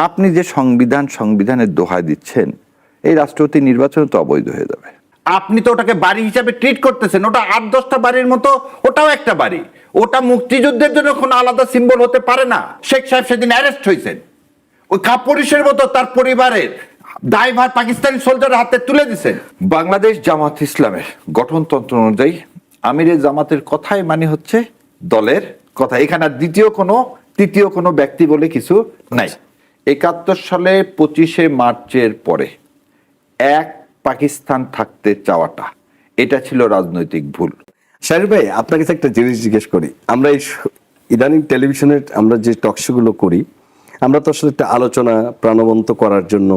আপনি যে সংবিধানের দোহাই দিচ্ছেন, এই রাষ্ট্রপতি নির্বাচন তো অবৈধ হয়ে যাবে। আপনি তো ওটাকে বাড়ি হিসাবে ট্রিট করতেছেন, ওটা 8-10টা বাড়ির মতো, ওটাও একটা বাড়ি। ওটা মুক্তিযুদ্ধের জন্য কোনো আলাদা সিম্বল হতে পারে না। শেখ সাহেব সেদিন অ্যারেস্ট হয়েছেন, ওই কাপুরুষের মতো তার পরিবারের দায়ভার পাকিস্তানি সোলজারের হাতে তুলে দিচ্ছেন। বাংলাদেশ জামাত ইসলামের গঠনতন্ত্র অনুযায়ী আমিরে জামাতের কথাই মানে হচ্ছে দলের কথা। এখানে আর তৃতীয় কোনো ব্যক্তি বলে কিছু নাই। 71 সালে 25শে মার্চের পরে এক পাকিস্তান থাকতে চাওয়াটা, এটা ছিল রাজনৈতিক ভুল। শাহরির ভাই, আপনার কাছে একটা জিনিস জিজ্ঞেস করি। আমরা এই ইদানিং টেলিভিশনের আমরা যে টকশোগুলো করি, আমরা তো আসলে একটা আলোচনা প্রাণবন্ত করার জন্য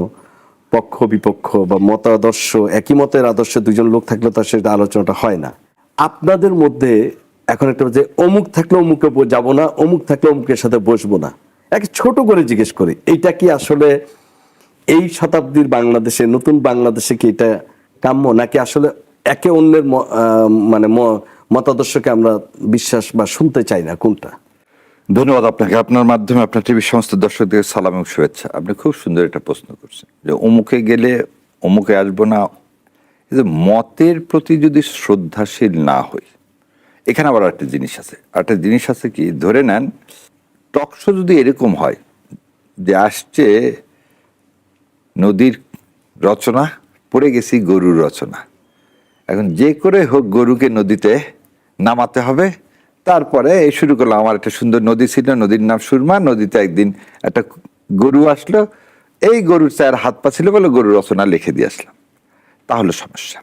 পক্ষ বিপক্ষ বা মতাদর্শ, একই মতের আদর্শ দুজন লোক থাকলে তো সেটা আলোচনাটা হয় না। আপনাদের মধ্যে এখন একটা যে অমুক থাকলে অমুকে যাবো না, অমুক থাকলে অমুকের সাথে বসবো না, এক ছোট করে জিজ্ঞেস করি, এইটা কি আসলে এই শতাব্দীর বাংলাদেশে, নতুন বাংলাদেশে কি এটা কাম্য, নাকি আসলে একে অন্যের মানে মতাদর্শকে আমরা বিশ্বাস বা শুনতে চাই না? কোনটা? ধন্যবাদ আপনাকে। আপনার মাধ্যমে আপনার টিভির সমস্ত দর্শকদের সালাম এবং শুভেচ্ছা। আপনি খুব সুন্দর একটা প্রশ্ন করছেন যে অমুকে গেলে অমুকে আসবো না। মতের প্রতি যদি শ্রদ্ধাশীল না হই, এখানে আবার একটা জিনিস আছে কি, ধরে নেন টকশো যদি এরকম হয় যে আসছে নদীর রচনা, পড়ে গেছি গরুর রচনা, এখন যে করে হোক গরুকে নদীতে নামাতে হবে। তারপরে এই শুরু করলাম, আমার একটা সুন্দর নদী ছিল, নদীর নাম সুরমা, নদীতে একদিন একটা গরু আসলো, এই গরুর 4 হাত পা ছিল বলে গরুর রচনা লিখে দিয়ে আসলাম, তাহলে সমস্যা।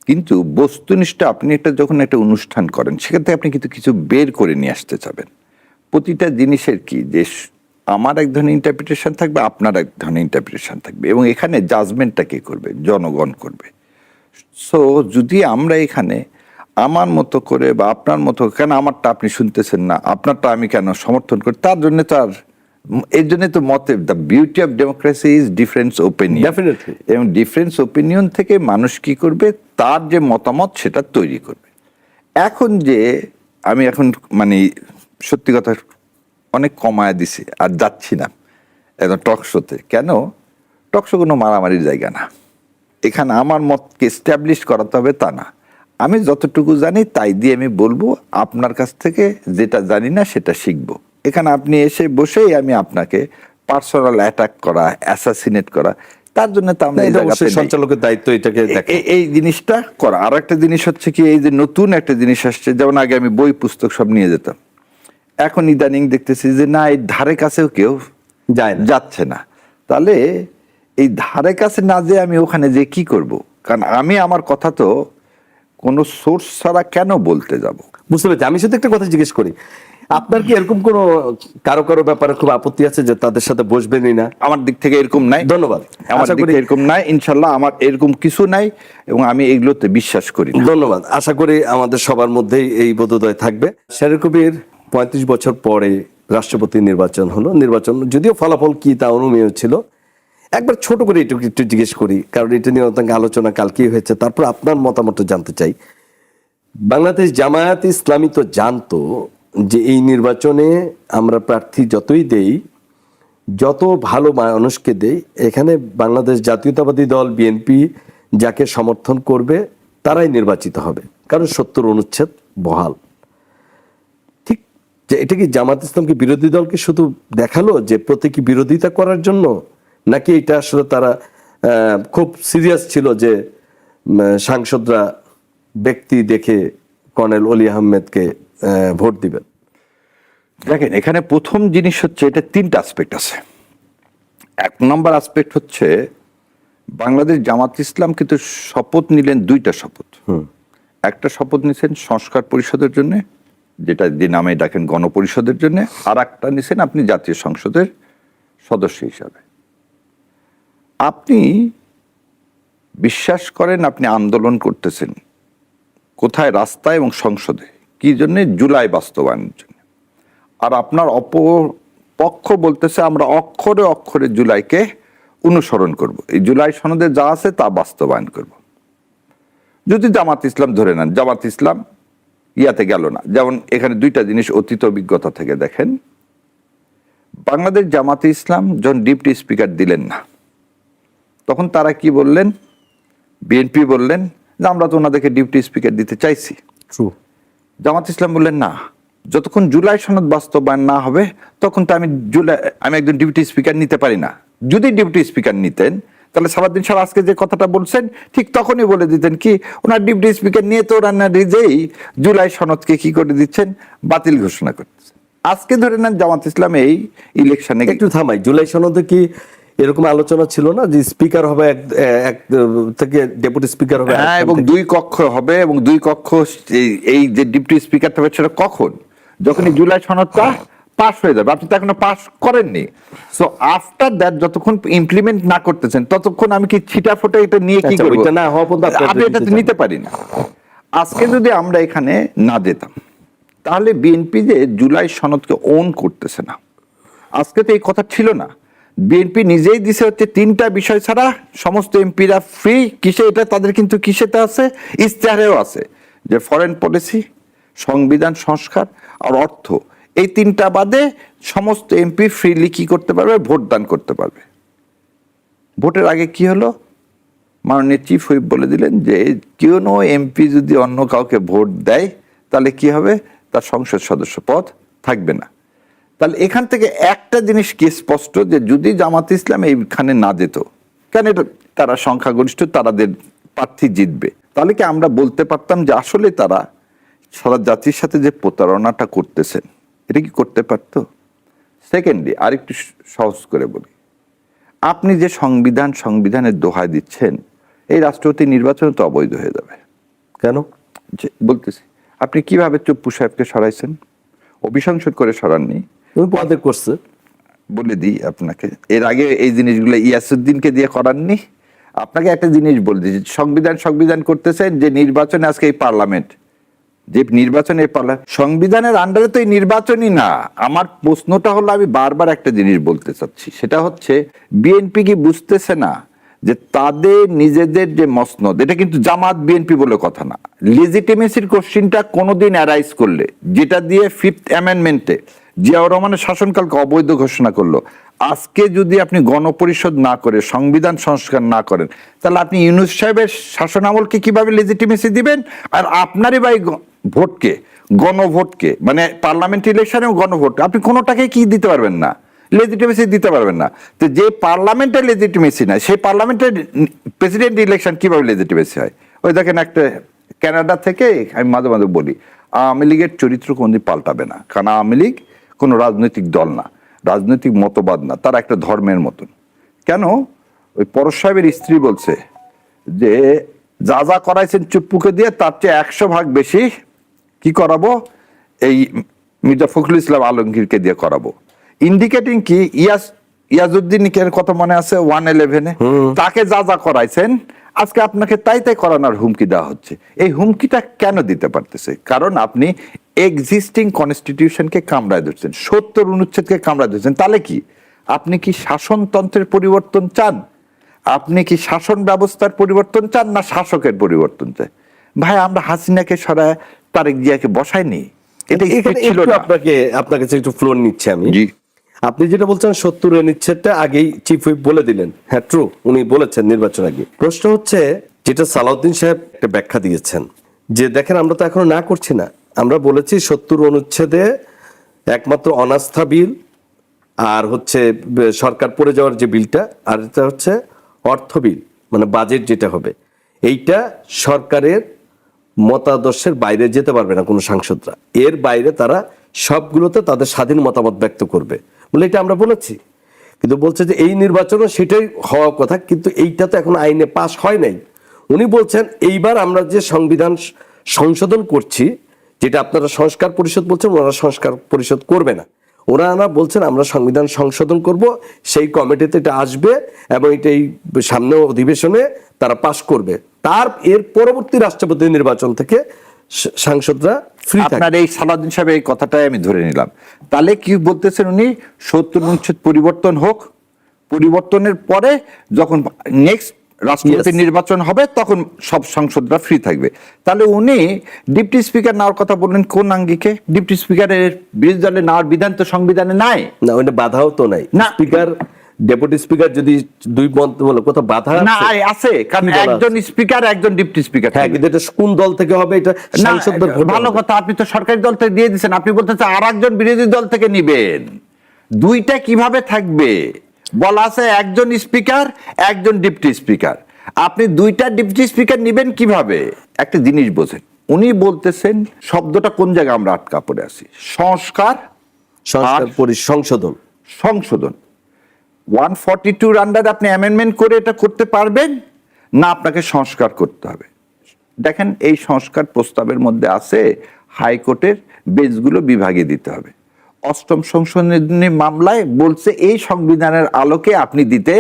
কিন্তু বস্তুনিষ্ঠ আপনি যখন একটা অনুষ্ঠান করেন, সেখান থেকে আপনি কিন্তু কিছু বের করে নিয়ে আসতে চাবেন। প্রতিটা জিনিসের কি যে আমার এক ধরনের ইন্টারপ্রিটেশন থাকবে, আপনার এক ধরনের ইন্টারপ্রিটেশন থাকবে, এবং এখানে জাজমেন্টটা কে করবে? জনগণ করবে। সো যদি আমরা এখানে আমার মতো করে বা আপনার মতো, কেন আমারটা আপনি শুনতেছেন না, আপনারটা আমি কেন সমর্থন করি, তার জন্য তো আর, এর জন্য তো মতে, the beauty of democracy is difference opinion. Definitely. এবং ডিফারেন্স ওপিনিয়ন থেকে মানুষ কি করবে, তার যে মতামত সেটা তৈরি করবে। এখন যে আমি এখন মানে সত্যি কথা অনেক কমায় দিছি, আর যাচ্ছি না একদম টকশোতে। কেন? টকশো কোনো মারামারির জায়গা না। এখানে আমার মতকে এস্টাবলিশ করাতে হবে তা না। আমি যতটুকু জানি তাই দিয়ে আমি বলবো, আপনার কাছ থেকে যেটা জানি না সেটা শিখবো। এখানে আপনি এসে বসেই আমি আপনাকে পার্সোনাল অ্যাটাক করা, অ্যাসাসিনেট করা, তার জন্য তো আমরা সঞ্চালকের দায়িত্ব এটাকে এই জিনিসটা করা। আর একটা জিনিস হচ্ছে কি, এই যে নতুন একটা জিনিস আসছে, যেমন আগে আমি বই পুস্তক সব নিয়ে যেতাম, এখন ইদানিং দেখতেছি যে না, এই ধারে কাছেও কেউ যাচ্ছে না। তাহলে এই ধারে কাছে না যে আমি ওখানে যে কি করব? কারণ আমি আমার কথা তো কোনো সোর্স ছাড়া কেন বলতে যাব? বুঝতে পেরেছি। আমি শুধু একটা কথা জিজ্ঞেস করি, আপনার কি এরকম কোনো কারো ব্যাপারে খুব আপত্তি আছে যে তাদের সাথে বসবেনই না? আমার দিক থেকে এরকম নাই। ধন্যবাদ। আমার দিক থেকে এরকম নাই, ইনশাল্লাহ আমার এরকম কিছু নাই, এবং আমি এগুলোতে বিশ্বাস করি না। ধন্যবাদ। আশা করি আমাদের সবার মধ্যেই এই বোধোদয় থাকবে। শাহরির কবির, 35 বছর পরে রাষ্ট্রপতি নির্বাচন হলো। নির্বাচন যদিও ফলাফল কি তা অনুমেয় ছিল। একবার ছোট করে একটু জিজ্ঞেস করি, কারণ এটা নিয়ে অনেক আলোচনা কালকেই হয়েছে, তারপর আপনার মতামত জানতে চাই। বাংলাদেশ জামায়াত ইসলামী তো জানতো যে এই নির্বাচনে আমরা প্রার্থী যতই দেই, যত ভালো মানুষকে দেই, এখানে বাংলাদেশ জাতীয়তাবাদী দল বিএনপি যাকে সমর্থন করবে তারাই নির্বাচিত হবে, কারণ 70 অনুচ্ছেদ বহাল। ঠিক যে এটা কি জামাত ইসলামকে, বিরোধী দলকে শুধু দেখালো যে প্রতীকী বিরোধিতা করার জন্য, নাকি এটা আসলে তারা খুব সিরিয়াস ছিল যে সাংসদরা ব্যক্তি দেখে কর্নেল অলি আহমেদকে ভোট দিবেন? দেখেন, এখানে প্রথম জিনিস হচ্ছে, এটা 3টা আসপেক্ট আছে। 1 নম্বর আসপেক্ট হচ্ছে বাংলাদেশ জামাত ইসলাম কিন্তু শপথ নিলেন 2টা শপথ। একটা শপথ নিছেন সংস্কার পরিষদের জন্য, যেটা যে নামে ডাকেন গণপরিষদের জন্য, আর একটা নিছেন আপনি জাতীয় সংসদের সদস্য হিসাবে। আপনি বিশ্বাস করেন আপনি আন্দোলন করতেছেন কোথায়? রাস্তায় এবং সংসদে। কি জন্য? জুলাই বাস্তবায়নের জন্য। আর আপনার অপপক্ষ বলতেছে আমরা অক্ষরে অক্ষরে জুলাইকে অনুসরণ করব, এই জুলাই সনদে যা আছে তা বাস্তবায়ন করব। যদি জামাত ইসলাম ধরে নেন, জামাত ইসলাম ইয়াতে গেল না। যেমন এখানে 2টা জিনিস অতীত অভিজ্ঞতা থেকে দেখেন। বাংলাদেশ জামাতে ইসলাম যখন ডিপটি স্পিকার দিলেন না, তখন তারা কি বললেন? বিএনপি বললেন যে আমরা তো ওনাদেরকে ডিপটি স্পিকার দিতে চাইছি। ট্রু। জামাত ইসলাম বললেন না, যতক্ষণ জুলাই সনদ বাস্তবায়ন না হবে তখন তো আমি একজন ডিপটি স্পিকার নিতে পারি না। যদি ডিপটি স্পিকার নিতেন তাহলে সারাদিন সাহেব আজকে যে কথাটা বলছেন ঠিক তখনই বলে দিতেন কি ওনার ডিপটি স্পিকার নিয়ে তো ওনার নিজেই জুলাই সনদকে কি করে দিচ্ছেন, বাতিল ঘোষণা করতেছেন। আজকে ধরে নেন জামাত ইসলাম এই ইলেকশনে একটু থামাই, জুলাই সনদে কি এরকম আলোচনা ছিল না যে স্পিকার হবে এক থেকে ডেপুটি স্পিকার হবে? হ্যাঁ, এবং 2 কক্ষ হবে, এবং 2 কক্ষ এই যে ডিপটি স্পিকার হবে সেটা কখন? যখন জুলাই সনদটা পাস হয়ে যাবে। আপনি তো এখনো পাস করেননি। সো আফটার দ্যাট যতক্ষণ ইমপ্লিমেন্ট না করতেছেন ততক্ষণ আমি কি ছিটা ফোটা এটা নিয়ে কি করব? এটা না হওয়া পর্যন্ত আপনি এটা নিতে পারি না। আজকে যদি আমরা এখানে না যেতাম তাহলে বিএনপি যে জুলাই সনদকে ওন করতেছে না, আজকে তো এই কথা ছিল না। বিএনপি নিজেই দিছে হচ্ছে 3টা বিষয় ছাড়া সমস্ত এমপিরা ফ্রি। কিসে এটা তাদের কিন্তু কিসেতে আছে, ইস্তেহারেও আছে যে ফরেন পলিসি, সংবিধান সংস্কার আর অর্থ, এই 3টা বাদে সমস্ত এমপি ফ্রিলি কি করতে পারবে, ভোট দান করতে পারবে। ভোটের আগে কি হলো, মাননীয় চিফ হুইপ বলে দিলেন যে কোনো এমপি যদি অন্য কাউকে ভোট দেয় তাহলে কি হবে, তার সংসদ সদস্য পদ থাকবে না। তাহলে এখান থেকে একটা জিনিস কি স্পষ্ট যে যদি জামাত ইসলাম এইখানে না যেত, কেন এটা তারা সংখ্যাগরিষ্ঠ, তাদের প্রার্থী জিতবে, তাহলে কি আমরা বলতে পারতাম যে আসলে তারা সারা জাতির সাথে যে প্রতারণাটা করতেছেন এটা কি করতে পারতো? সেকেন্ডলি আরেকটু সহজ করে বলি, আপনি যে সংবিধানের দোহাই দিচ্ছেন, এই রাষ্ট্রপতি নির্বাচন তো অবৈধ হয়ে যাবে। কেন? বলতেছি, আপনি কিভাবে চুপ্পু সাহেবকে সরাইছেন? অভিশংসন করে সরাননি, পদে করছে। বলে দিই আপনাকে, এর আগে এই জিনিসগুলো ইয়াসুদ্দিনকে দিয়ে করাননি। আপনাকে একটা জিনিস বলে দিই, সংবিধান করতেছেন যে নির্বাচনে আজকে এই পার্লামেন্ট, যে নির্বাচনে সংবিধানের আন্ডারে তো এই নির্বাচনই না। আমার প্রশ্নটা হলো, আমি বারবার একটা জিনিস বলতে চাচ্ছি, সেটা হচ্ছে বিএনপি কি বুঝতেছে না যে তাদের নিজেদের যে মসনদ, এটা কিন্তু জামাত বিএনপি বলে কথা না, লেজিটিমেসির কোশ্চিনটা কোনোদিন অ্যারাইজ করলে, যেটা দিয়ে 5th অ্যামেন্ডমেন্টে জিয়াউর রহমানের শাসনকালকে অবৈধ ঘোষণা করলো, আজকে যদি আপনি গণপরিষদ না করে সংবিধান সংস্কার না করেন তাহলে আপনি ইউনূস সাহেবের শাসন আমলকে কিভাবে লেজিটিমেসি দিবেন? আর আপনারই ভাই ভোটকে, গণভোটকে, মানে পার্লামেন্ট ইলেকশনে গণভোট, আপনি কোনোটাকে কি দিতে পারবেন না, লেজিটিমেসি দিতে পারবেন না। তো যে পার্লামেন্টের লেজিটিমেসি নাই, সেই পার্লামেন্টের প্রেসিডেন্ট ইলেকশন কিভাবে লেজিটিমেসি হয়? ওই দেখেন একটা কানাডা থেকে, আমি মাঝে মাঝে বলি আওয়ামী লীগের চরিত্র কোনদিন পাল্টাবে না, কারণ আওয়ামী লীগ কোনো রাজনৈতিক দল না, রাজনৈতিক মতবাদ না, তারা একটা ধর্মের মতন। কেন? ওই পরশ সাহেবের স্ত্রী বলছে যে যা যা করাইছেন চুপ্পুকে দিয়ে তার চেয়ে 100 ভাগ বেশি কি করাবো, এই মির্জা ফখরুল ইসলাম আলমগীরকে দিয়ে করাবো। ইন্ডিকেটিং কি, ইয়াজউদ্দিনের কথা মনে আছে 111-এ, তাকে যা যা করাইছেন আজকে আপনাকে তাই করানোর হুমকি দেওয়া হচ্ছে। এই হুমকিটা কেন দিতে পারতেছে? কারণ আপনি এক্সিস্টিং কনস্টিটিউশনকে কামড়ায় ধরছেন, 70 অনুচ্ছেদকে কামড়ায় ধরছেন। তাহলে কি আপনি কি শাসনতন্ত্রের পরিবর্তন চান? আপনি কি শাসন ব্যবস্থার পরিবর্তন চান, না শাসকের পরিবর্তন চান? ভাই, আমরা হাসিনাকে সরায় তারেক জিয়াকে বসাইনি। এটা ছিল না। আপনার কাছে একটু ফ্লোর নিচ্ছে আমি। জি, আপনি যেটা বলছেন 70 অনুচ্ছেদটা আগেই চিফ হুইপ বলে দিলেন, হ্যাঁ ট্রু, উনি বলেছেন নির্বাচন আগে। প্রশ্ন হচ্ছে যেটা সালাউদ্দিন সাহেব একটা ব্যাখ্যা দিয়েছেন যে দেখেন আমরা তো এখনো না করছি না, আমরা বলেছি 70 অনুচ্ছেদে একমাত্র অনাস্থা বিল আর হচ্ছে সরকার পড়ে যাওয়ার যে বিলটা, আর এটা হচ্ছে অর্থ বিল, মানে বাজেট যেটা হবে, এইটা সরকারের মতাদর্শের বাইরে যেতে পারবে না কোনো সাংসদরা, এর বাইরে তারা সবগুলোতে তাদের স্বাধীন মতামত ব্যক্ত করবে বলে এটা আমরা বলেছি। কিন্তু বলছে যে এই নির্বাচনও সেটাই হওয়ার কথা, কিন্তু এইটা তো এখন আইনে পাশ হয় নাই। উনি বলছেন এইবার আমরা যে সংবিধান সংশোধন করছি, যেটা আপনারা সংস্কার পরিষদ বলছেন, ওনারা সংস্কার পরিষদ করবে না, ওনারা বলছেন আমরা সংবিধান সংশোধন করব, সেই কমিটিতে এটা আসবে এবং এটা এই সামনে অধিবেশনে তারা পাশ করবে, এর পরবর্তী রাষ্ট্রপতি নির্বাচন থেকে সাংসদরা ফ্রি থাকবে। আপনার এই সালাউদ্দিন সাহেব এই কথাটাই আমি ধরে নিলাম। তাহলে কি বলতেছেন উনি, 70 অনুচ্ছেদ পরিবর্তন হোক, পরিবর্তনের পরে যখন নেক্সট রাষ্ট্রপতি Yes. নির্বাচন হবে তখন সব সংসদরা ফ্রি থাকবে। তাহলে উনি ডিপটি স্পিকার নেওয়ার কথা বললেন কোন আঙ্গিকে? ডিপটি স্পিকারের বিরোধী দলে নেওয়ার বিধান তো সংবিধানে নাই। না, ওইটা বাধাও তো নাই। না। স্পিকার, ডেপুটি স্পিকার যদি দুই মত বলে কোথাও বাধা না আছে? আছে, কারণ কি বলা একজন স্পিকার একজন ডিপটি স্পিকার। হ্যাঁ, কিন্তু এটা কোন দল থেকে হবে এটা না, সাংসদদের ভোটে ভালো হবে। কথা, আপনি তো সরকারি দল থেকে দিয়ে দিচ্ছেন, আপনি বলতেছেন আর একজন বিরোধী দল থেকে নিবেন। দুইটা কিভাবে থাকবে? বলা আছে একজন স্পিকার একজন ডিপটি স্পিকার। আপনি দুইটা ডিপটি স্পিকার নিবেন কিভাবে? একটা জিনিস বোঝেন, উনি বলতেছেন শব্দটা কোন জায়গায় আমরা আটকা পড়ে আছি, সংস্কার সংস্কার সংশোধন। সংশোধন। 142 আন্ডারে আপনি অ্যামেন্ডমেন্ট করে এটা করতে পারবেন না, আপনাকে সংস্কার করতে হবে। দেখেন এই সংস্কার প্রস্তাবের মধ্যে আছে হাইকোর্টের বেঞ্চগুলো বিভাগে দিতে হবে। অষ্টম সংশোধনী মামলায় বলছে এই সংবিধানের আলোকে আপনি দিতে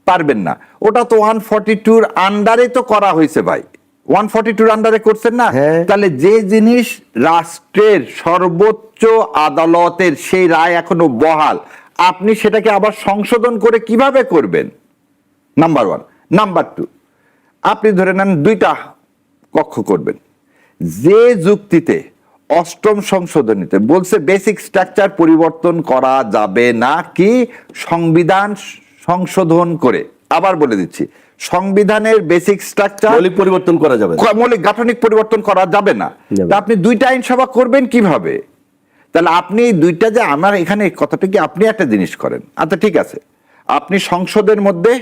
পারবেন না। ওটা তো 142 আন্ডারে তো করা হয়েছে ভাই, 142 আন্ডারে করছেন না। হ্যাঁ। তাহলে যে জিনিস রাষ্ট্রের সর্বোচ্চ আদালতের সেই রায় এখনো বহাল, আপনি সেটাকে আবার সংশোধন করে কিভাবে করবেন? নাম্বার 1। নাম্বার 2, আপনি ধরে নেন দুইটা কক্ষ করবেন, যে যুক্তিতে অষ্টম সংশোধনীতে বলছে বেসিক স্ট্রাকচার পরিবর্তন করা যাবে না, কি সংবিধান সংশোধন করে। আবার বলে দিচ্ছি, সংবিধানের বেসিক স্ট্রাকচার মৌলিক পরিবর্তন করা যাবে না। মৌলিক গাঠনিক পরিবর্তন করা যাবে না। যাবে। তা আপনি দুইটা আইনসভা করবেন কিভাবে? তাহলে আপনি দুইটা, যে আমার এখানে কথাটা কি, আপনি একটা জিনিস করেন, আচ্ছা ঠিক আছে, আপনি সংসদের মধ্যে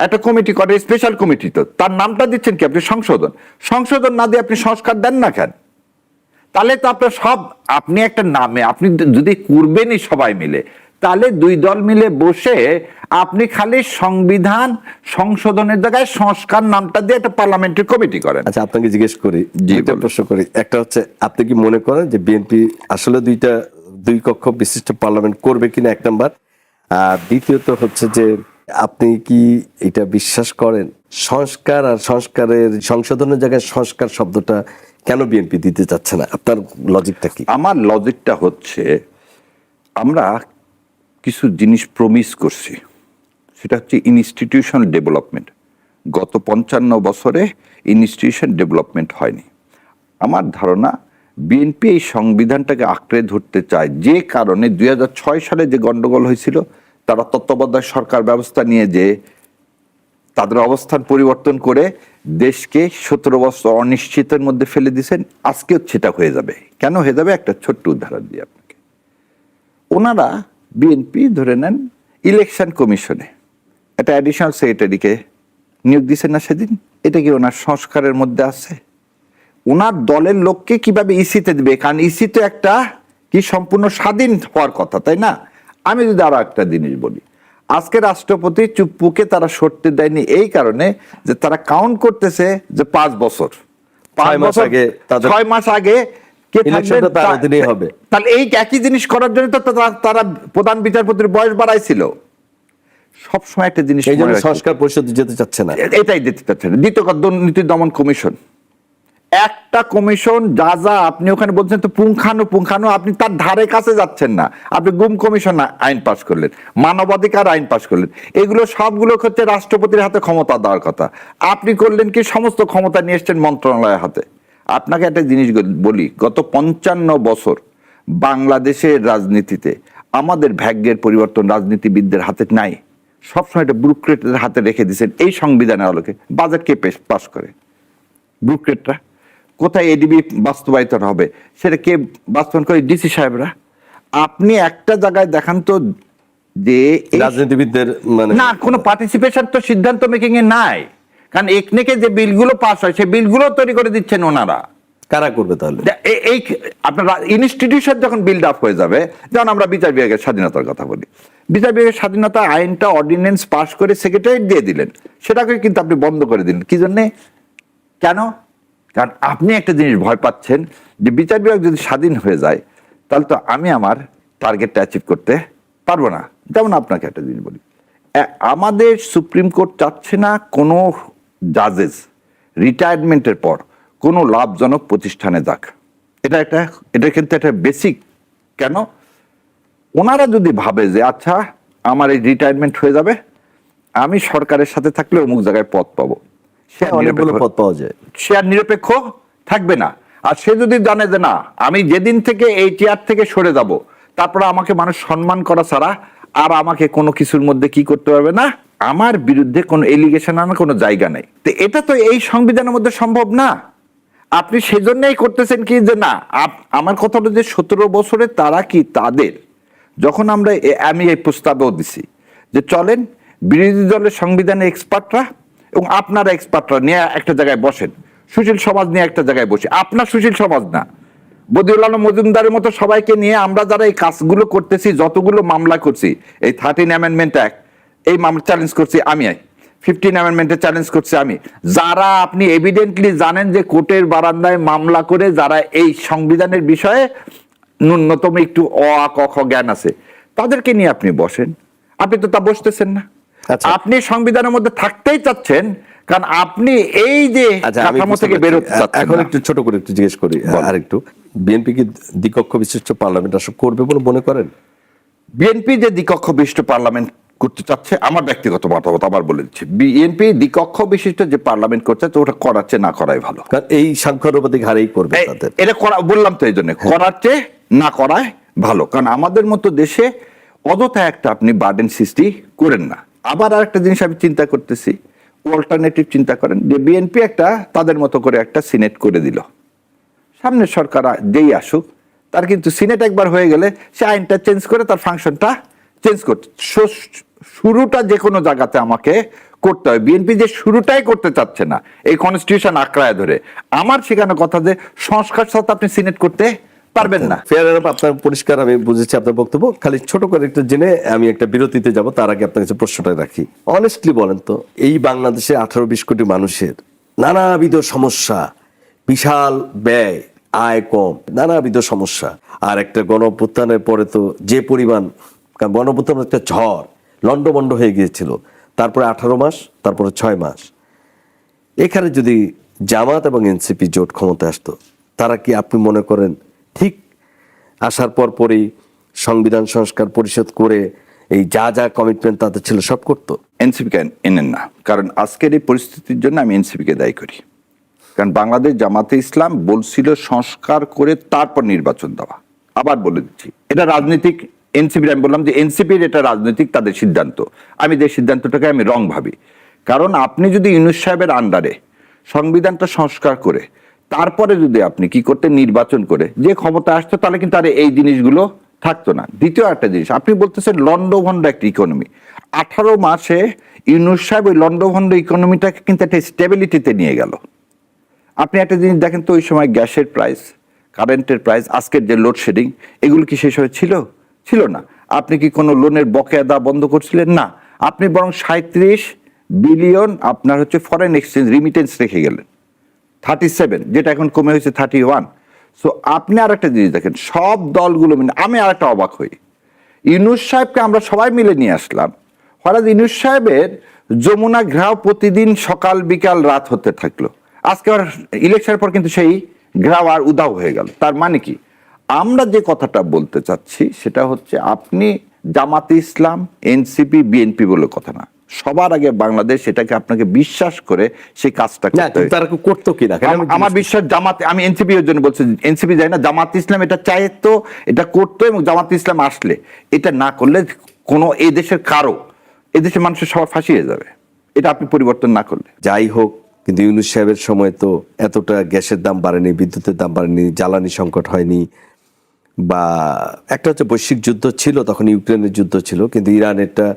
একটা কমিটি করে, স্পেশাল কমিটি, তো তার নামটা দিচ্ছেন কি আপনি সংশোধন। সংশোধন না দিয়ে আপনি সংস্কার দেন না কেন? তাহলে তো আপনার সব, আপনি একটা নামে আপনি যদি করবেনই সবাই মিলে, তাহলে দুই দল মিলে বসে আপনি খালি সংবিধান সংশোধনের জায়গায় সংস্কার নামটা দিয়ে একটা পার্লামেন্টারি কমিটি করেন। আচ্ছা, আপনাকে জিজ্ঞেস করি, জি, দুইটা বলুন। প্রশ্ন করি। একটা হচ্ছে, আপনি কি মনে করেন যে বিএনপি আসলে দুই কক্ষ বিশিষ্ট পার্লামেন্ট করবে কিনা, এক নাম্বার। আর দ্বিতীয়ত হচ্ছে যে আপনি কি এটা বিশ্বাস করেন সংস্কার আর সংস্কারের সংশোধনের জায়গায় সংস্কার শব্দটা কেন বিএনপি দিতে চাচ্ছে না? আপনার লজিকটা কি? আমার লজিকটা হচ্ছে, আমরা কিছু জিনিস প্রমিস করছি, সেটা হচ্ছে ইনস্টিটিউশনাল ডেভেলপমেন্ট। গত 55 বছরে ইনস্টিটিউশন ডেভেলপমেন্ট হয়নি। আমার ধারণা বিএনপি এই সংবিধানটাকে আঁকড়ে ধরতে চায়, যে কারণে 2006 সালে যে গন্ডগোল হয়েছিল, তারা তত্ত্বাবধায়ক সরকার ব্যবস্থা নিয়ে যে তাদের অবস্থান পরিবর্তন করে দেশকে 17 বছর অনিশ্চিতের মধ্যে ফেলে দিয়েছেন। আজকেও সেটা হয়ে যাবে। কেন হয়ে যাবে? একটা ছোট্ট উদাহরণ দিই আপনাকে। ওনারা বিএনপি ধরে নেন ইলেকশন কমিশনে একটা অ্যাডিশনাল সেক্রেটারিকে নিয়োগ দিয়েছেন না সেদিন, এটা কি ওনার সংস্কারের মধ্যে আছে? ওনার দলের লোককে কিভাবে ইসিতে দিবে? কারণ ইসি তো একটা কি সম্পূর্ণ স্বাধীন হওয়ার কথা, তাই না? আমি যদি আরো একটা জিনিস বলি, আজকে রাষ্ট্রপতি চুপ্পুকে তারা সরতে দেয়নি এই কারণে যে তারা কাউন্ট করতেছে যে 5 বছর, 6 মাস আগে তাদের 6 মাস আগে কে থাকবেন, ইলেকশনটা তার অধীনেই হবে। তাহলে এই একই জিনিস করার জন্য তো তারা প্রধান বিচারপতির বয়স বাড়াইছিল। সবসময় একটা জিনিস এই জন্য মনে রাখতে- সংস্কার পরিষদ যেতে চাচ্ছে না। এটাই দিতে চাচ্ছে না। দ্বিতীয় কথা, দুর্নীতি দমন কমিশন, একটা কমিশন যা যা আপনি ওখানে বলছেন তো পুঙ্খানু আপনি তার ধারে কাছে যাচ্ছেন না। আপনি গুম কমিশন আইন পাশ করলেন, মানবাধিকার আইন পাশ করলেন, এগুলো সবগুলো হচ্ছে রাষ্ট্রপতির হাতে ক্ষমতা দেওয়ার কথা। আপনি করলেন কি, সমস্ত ক্ষমতা নিয়ে এসছেন মন্ত্রণালয়ের হাতে। আপনাকে একটা জিনিস বলি, গত 55 বছর বাংলাদেশের রাজনীতিতে আমাদের ভাগ্যের পরিবর্তন রাজনীতিবিদদের হাতে নাই। সবসময় এটা ব্যুরোক্রেটদের হাতে রেখে দিয়েছেন। এই সংবিধানের আলোকে বাজেট কে পাশ করে? ব্যুরোক্রেটরা। কোথায় এডিবি বাস্তবায়িত হবে সেটা কে বাস্তবায়ন করে? ডিসি সাহেবরা। আপনি একটা জায়গায় দেখান তো যে রাজনীতিবিদদের মানে না, কোনো পার্টিসিপেশন তো সিদ্ধান্ত মেকিং এ নাই। কারণ একনেকে যে বিলগুলো পাস হয় সেই বিলগুলো তৈরি করে দিচ্ছেন ওনারা। কারা করবে তাহলে? এই আপনার ইনস্টিটিউশন যখন বিল্ড আপ হয়ে যাবে, যেমন আমরা বিচার বিভাগের স্বাধীনতার কথা বলি, বিচার বিভাগের স্বাধীনতা আইনটা অর্ডিন্যান্স পাস করে সেক্রেটারিয়েট দিয়ে দিলেন, সেটাকে কিন্তু আপনি বন্ধ করে দিলেন। কি জন্যে? কেন? কারণ আপনি একটা জিনিস ভয় পাচ্ছেন যে বিচার বিভাগ যদি স্বাধীন হয়ে যায় তাহলে তো আমি আমার টার্গেটটা অ্যাচিভ করতে পারবো না। যেমন আপনাকে একটা জিনিস বলি, আমাদের সুপ্রিম কোর্ট চাচ্ছে না কোনো জাজেস রিটায়ারমেন্টের পর কোনো লাভজনক প্রতিষ্ঠানে যাক। এটা কিন্তু একটা বেসিক। কেন? ওনারা যদি ভাবে যে আচ্ছা আমার এই রিটায়ারমেন্ট হয়ে যাবে, আমি সরকারের সাথে থাকলে অমুক জায়গায় পদ পাবো, সে আর অনেকগুলো নিরপেক্ষ- পদ পাওয়া যায়। সে আর নিরপেক্ষ থাকবে না। আর সে যদি জানে যে না, আমি যেদিন থেকে এই চেয়ার থেকে সরে যাব, তারপরে আমাকে মানুষ সম্মান করা ছাড়া আর আমাকে কোনো কিছুর মধ্যে কি করতে পারবে না, আমার বিরুদ্ধে কোনো এলিগেশন আনার কোনো জায়গা নেই। তো এটা তো এই সংবিধানের মধ্যে সম্ভব না। আপনি সেজন্যই করতেছেন কি যে না, আমার কথা হলো যে 17 বছরে তারা কি তাদের, যখন আমরা আমি এই প্রস্তাবও দিছি যে চলেন বিরোধী দলের সংবিধানের এক্সপার্টরা এবং আপনারা এক্সপার্টরা নিয়ে একটা জায়গায় বসেন, সুশীল সমাজ নিয়ে একটা জায়গায় বসে, আপনার সুশীল সমাজ না, বদিউল আলম মজুমদারের মতো সবাইকে নিয়ে আমরা যারা এই কাজগুলো করতেছি, যতগুলো মামলা করছি, এই 13 অ্যামেন্ডমেন্ট অ্যাক্ট, এই মামলা চ্যালেঞ্জ করছি আমি, 15 অ্যামেন্ডমেন্টে চ্যালেঞ্জ করছি আমি, যারা আপনি এভিডেন্টলি জানেন যে কোর্টের বারান্দায় মামলা করে যারা এই সংবিধানের বিষয়ে ন্যূনতম একটু অ আ ক খ জ্ঞান আছে, তাদেরকে নিয়ে আপনি বসেন। আপনি তো তা বসতেছেন না। আচ্ছা। আপনি সংবিধানের মধ্যে থাকতেই চাচ্ছেন, কারণ আপনি এই যে আচ্ছা, আমি কাঠামো বুঝতে থেকে পারছি। বেরোতে চাচ্ছেন এখন না। একটু ছোট করে একটু জিজ্ঞেস করি আরেকটু, বিএনপি কি দ্বিকক্ষ বিশিষ্ট পার্লামেন্ট আসলে করবে বলে মনে করেন? বিএনপি যে দ্বিকক্ষ বিশিষ্ট পার্লামেন্ট করতে চাচ্ছে, আমার ব্যক্তিগত মতামত আবার বলে দিচ্ছি, বিএনপি দ্বিকক্ষ বিশিষ্ট যে পার্লামেন্ট করতে চাচ্ছে ওটা করার চেয়ে না করাই ভালো। কারণ এই সংখ্যানুপাতিক হারেই করবে তাদের। এটা করা বললাম তো, এই জন্য করার চেয়ে না করাই ভালো। কারণ আমাদের মতো দেশে অযথা একটা আপনি বার্ডেন সৃষ্টি করেন না। আবার আরেকটা জিনিস আমি চিন্তা করতেছি, অল্টারনেটিভ চিন্তা করেন যে বিএনপি একটা তাদের মতো করে একটা সিনেট করে দিল, সামনের সরকার যেই আসুক তার কিন্তু সিনেট একবার হয়ে গেলে সে আইনটা চেঞ্জ করে তার ফাংশনটা চেঞ্জ করতে, শুরুটা যে কোনো জায়গাতে আমাকে করতে হয়। বিএনপি যে শুরুটাই করতে চাচ্ছে না এই কনস্টিটিউশন আঁকড়ায় ধরে, আমার সেখানে কথা যে সংস্কার সাথে আপনি সিনেট করতে পারবেন না। ফেয়ার এনাফ, আপনার পরিষ্কার, আমি বুঝেছি আপনার বক্তব্য। খালি ছোট করে একটু জেনে আমি একটা বিরতিতে যাব, তার আগে আপনার কাছে প্রশ্নটা রাখি। অনেস্টলি বলেন তো, এই বাংলাদেশে 18-20 কোটি মানুষের নানাবিধ সমস্যা, বিশাল ব্যয়, আয় কম, নানাবিধ সমস্যা, আর একটা গণঅভ্যুত্থানের পরে তো যে পরিমাণ, কারণ গণঅভ্যুত্থান একটা ঝড়, লন্ডভন্ড হয়ে গিয়েছিল, তারপরে 18 মাস, তারপরে 6 মাস। এখানে যদি জামাত এবং এনসিপি জোট ক্ষমতায় আসতো, তারা কি আপনি মনে করেন ঠিক আসার পরই সংবিধান সংস্কার পরিষদ করে এই যা যা কমিটমেন্ট তাদের ছিল সব করতো? এনসিপি কে এনেন না, কারণ আজকের এই পরিস্থিতির জন্য আমি এনসিপি কে দায়ী করি। কারণ বাংলাদেশ জামাতে ইসলাম বলছিল সংস্কার করে তারপর নির্বাচন দেওয়া। আবার বলে দিচ্ছি, এটা রাজনৈতিক। এনসিপির, আমি বললাম যে এনসিপির এটা রাজনৈতিক তাদের সিদ্ধান্ত, আমি যে সিদ্ধান্তটাকে আমি রং ভাবি। কারণ আপনি যদি ইউনূস সাহেবের আন্ডারে সংবিধানটা সংস্কার করে তারপরে যদি আপনি কি করতে নির্বাচন করে যে ক্ষমতা আসতো, তাহলে কিন্তু আর এই জিনিসগুলো থাকতো না। দ্বিতীয় একটা জিনিস, আপনি বলতেছেন লন্ডভন্ড একটা ইকোনমি, 18 মাসে ইউনূস সাহেব ওই লন্ডভন্ড ইকোনমিটাকে কিন্তু একটা স্টেবিলিটিতে নিয়ে গেল। আপনি একটা জিনিস দেখেন তো, ওই সময় গ্যাসের প্রাইস, কারেন্টের প্রাইস, আজকের যে লোডশেডিং, এগুলো কি সেই সময় ছিল? ছিল না। আপনি কি কোনো লোনের বকেয়া দেওয়া বন্ধ করছিলেন? না। আপনি বরং 37 বিলিয়ন আপনার হচ্ছে ফরেন এক্সচেঞ্জ রিমিটেন্স রেখে গেলেন, 37, যেটা এখন কমে হয়েছে 31। সো আপনি আর একটা জিনিস দেখেন, সব দলগুলো মিলে, আমি আর একটা অবাক হই, ইউনূস সাহেবকে আমরা সবাই মিলে নিয়ে আসলাম, হঠাৎ ইউনূস সাহেবের যমুনা ঘেরাও প্রতিদিন সকাল বিকাল রাত হতে থাকলো। আজকে আর ইলেকশনের পর কিন্তু সেই ঘেরাও আর উধাও হয়ে গেল। তার মানে কি, আমরা যে কথাটা বলতে চাচ্ছি সেটা হচ্ছে, আপনি জামাতে ইসলাম, এনসিপি, বিএনপি বলে কথা না, সবার আগে বাংলাদেশ এটাকে আপনাকে বিশ্বাস করে সেই কাজটা করতে হবে। তারা করতো কিনা আমার বিশ্বাস জামাতে, আমি এনসিপি এর জন্য বলছি, এনসিপি যাই না, জামাত ইসলাম এটা চাইতো, এটা করতো, এবং জামাত ইসলাম আসলে এটা না করলে কোনো এই দেশের কারো, এই দেশের মানুষের সবার ফাঁসি হয়ে যাবে, এটা আপনি পরিবর্তন না করলে। যাই হোক, কিন্তু ইউনূস সাহেবের সময় তো এতটা গ্যাসের দাম বাড়েনি, বিদ্যুতের দাম বাড়েনি, জ্বালানি সংকট হয়নি, বা একটা হচ্ছে বৈশ্বিক যুদ্ধ ছিল, তখন ইউক্রেনের যুদ্ধ ছিল, কিন্তু ইরানেরটা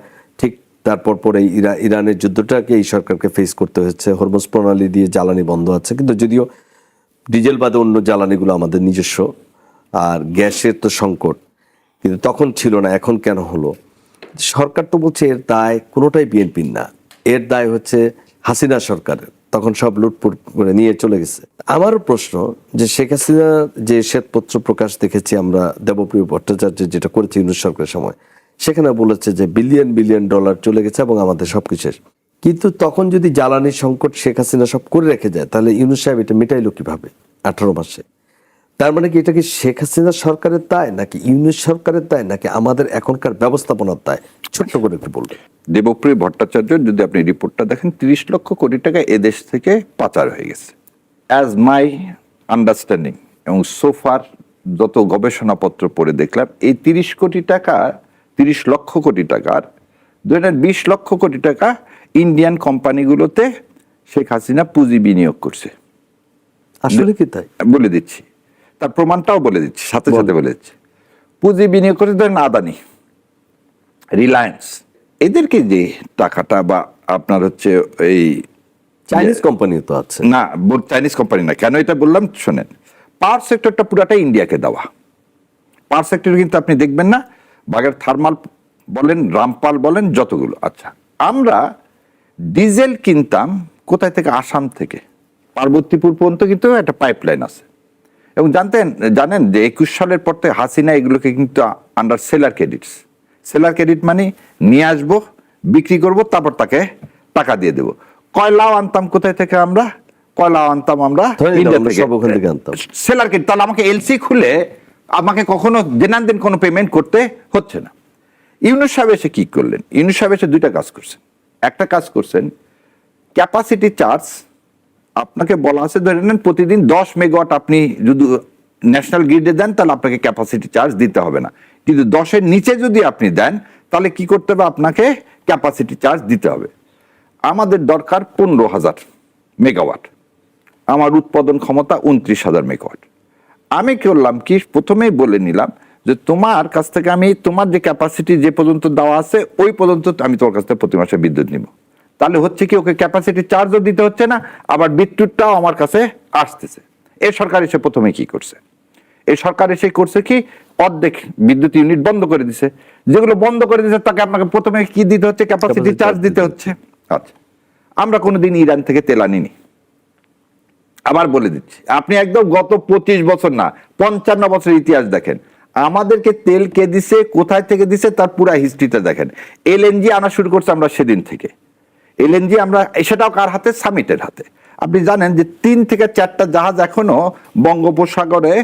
ঠিক তারপর পরে ইরানের যুদ্ধটাকে এই সরকারকে ফেস করতে হয়েছে। হরমুজ প্রণালী দিয়ে জ্বালানি বন্ধ আছে, কিন্তু যদিও ডিজেল বাদে অন্য জ্বালানিগুলো আমাদের নিজস্ব, আর গ্যাসের তো সংকট কিন্তু তখন ছিল না, এখন কেন হলো? সরকার তো বলছে এর দায় কোনোটাই বিএনপির না, এর দায় হচ্ছে হাসিনা সরকারের, তখন সব লুটপুট করে নিয়ে চলে গেছে। আমারও প্রশ্ন যে শেখ হাসিনা যে শ্বেতপত্র প্রকাশ দেখেছি আমরা, দেবপ্রিয় ভট্টাচার্য যেটা করেছে ইউনূস সরকারের সময়, সেখানে বলেছে যে বিলিয়ন বিলিয়ন ডলার চলে গেছে এবং আমাদের সবকিছু শেষ। কিন্তু তখন যদি জ্বালানির সংকট শেখ হাসিনা সব করে রেখে যায়, তাহলে ইউনূস সাহেব এটা মেটাইলো কিভাবে 18 মাসে? তার মানে কি এটা কি শেখ হাসিনা সরকারের দায়, নাকি ইউনূস সরকারের দায়, নাকি আমাদের এখনকার ব্যবস্থাপনার দায়? ছোট্ট করে একটু বলবেন। দেবপ্রিয় ভট্টাচার্য যদি আপনি রিপোর্টটা দেখেন, 30 লক্ষ কোটি টাকা এদেশ থেকে পাচার হয়ে গেছে, অ্যাজ মাই আন্ডারস্ট্যান্ডিং। এবং সোফার যত গবেষণাপত্র পড়ে দেখলাম, এই 30 কোটি টাকা, 30 লক্ষ কোটি টাকার 20 লক্ষ কোটি টাকা ইন্ডিয়ান কোম্পানিগুলোতে শেখ হাসিনা পুঁজি বিনিয়োগ করছে। আসলে কি তাই? বলে দিচ্ছি, তার প্রমাণটাও বলে দিচ্ছি, সাথে সাথে বলে দিচ্ছি। পুঁজি বিনিয়োগ করে ধরেন আদানি, রিলায়েন্স, এদেরকে যে টাকাটা, বা আপনার হচ্ছে এই চাইনিজ কোম্পানি তো আছে না, চাইনিজ কোম্পানি না, কেন এটা বললাম শোনেন, পাওয়ার সেক্টরটা পুরাটাই ইন্ডিয়াকে দেওয়া। পাওয়ার সেক্টর কিন্তু আপনি দেখবেন না, বাগের থার্মাল বলেন, রামপাল বলেন, যতগুলো। আচ্ছা, আমরা ডিজেল কিনতাম কোথায় থেকে? আসাম থেকে। পার্বতীপুর পর্যন্ত কিন্তু একটা পাইপলাইন আছে। এবং জানেন যে 21 সালের পর থেকে হাসিনা এগুলোকে কিন্তু under seller credits. Seller credit মানে নিয়ে আসবো, বিক্রি করব, তারপর তাকে টাকা দিয়ে দেবো। কয়লাও আনতাম কোথায় থেকে? আমরা কয়লাও আনতাম আমরা ইন্ডিয়া থেকে, সেলার ক্রেডিট। তাহলে আমাকে এলসি খুলে আমাকে কখনো দেনান কোনো পেমেন্ট করতে হচ্ছে না। ইউনূস সাহেব এসে কি করলেন? ইউনূস সাহেব এসে দুইটা কাজ করছেন। একটা কাজ করছেন, ক্যাপাসিটি চার্জ আপনাকে বলা আছে, ধরে নেন প্রতিদিন 10 মেগাওয়াট আপনি যদি ন্যাশনাল গ্রিডে দেন তাহলে আপনাকে ক্যাপাসিটি চার্জ দিতে হবে না, কিন্তু 10-এর নিচে যদি আপনি দেন তাহলে কি করতে হবে? আপনাকে ক্যাপাসিটি চার্জ দিতে হবে। আমাদের দরকার 15,000 মেগাওয়াট, আমার উৎপাদন ক্ষমতা 29,000 মেগাওয়াট। আমি করলাম কি, প্রথমেই বলে নিলাম যে তোমার কাছ থেকে আমি তোমার যে ক্যাপাসিটি যে পর্যন্ত দেওয়া আছে ওই পর্যন্ত আমি তোমার কাছ থেকে প্রতি মাসে বিদ্যুৎ নিব। তাহলে হচ্ছে কি, ওকে ক্যাপাসিটি চার্জও দিতে হচ্ছে না, আবার বিদ্যুৎটাও আমার কাছে আসতেছে। এই সরকার এসে প্রথমে কি করছে? এই সরকার এসে করছে কি, অর্ধেক বিদ্যুৎ ইউনিট বন্ধ করে দিছে। যেগুলো বন্ধ করে দিছে তাকে আপনাকে প্রথমে কি দিতে হচ্ছে? ক্যাপাসিটি চার্জ দিতে হচ্ছে। আচ্ছা, আমরা কোনোদিন ইরান থেকে তেল আনিনি। আবার বলে দিচ্ছি, আপনি একদম গত 25 বছর না, 55 বছরের ইতিহাস দেখেন, আমাদেরকে তেল কে দিছে, কোথায় থেকে দিছে, তার পুরো হিস্ট্রিটা দেখেন। এলএনজি আনা শুরু করছে আমরা সেদিন থেকে। এলএনজি আমরা, সেটাও কার হাতে? সামিটের হাতে। আপনি জানেন যে 3 থেকে 4টা জাহাজ এখনো বঙ্গোপসাগরে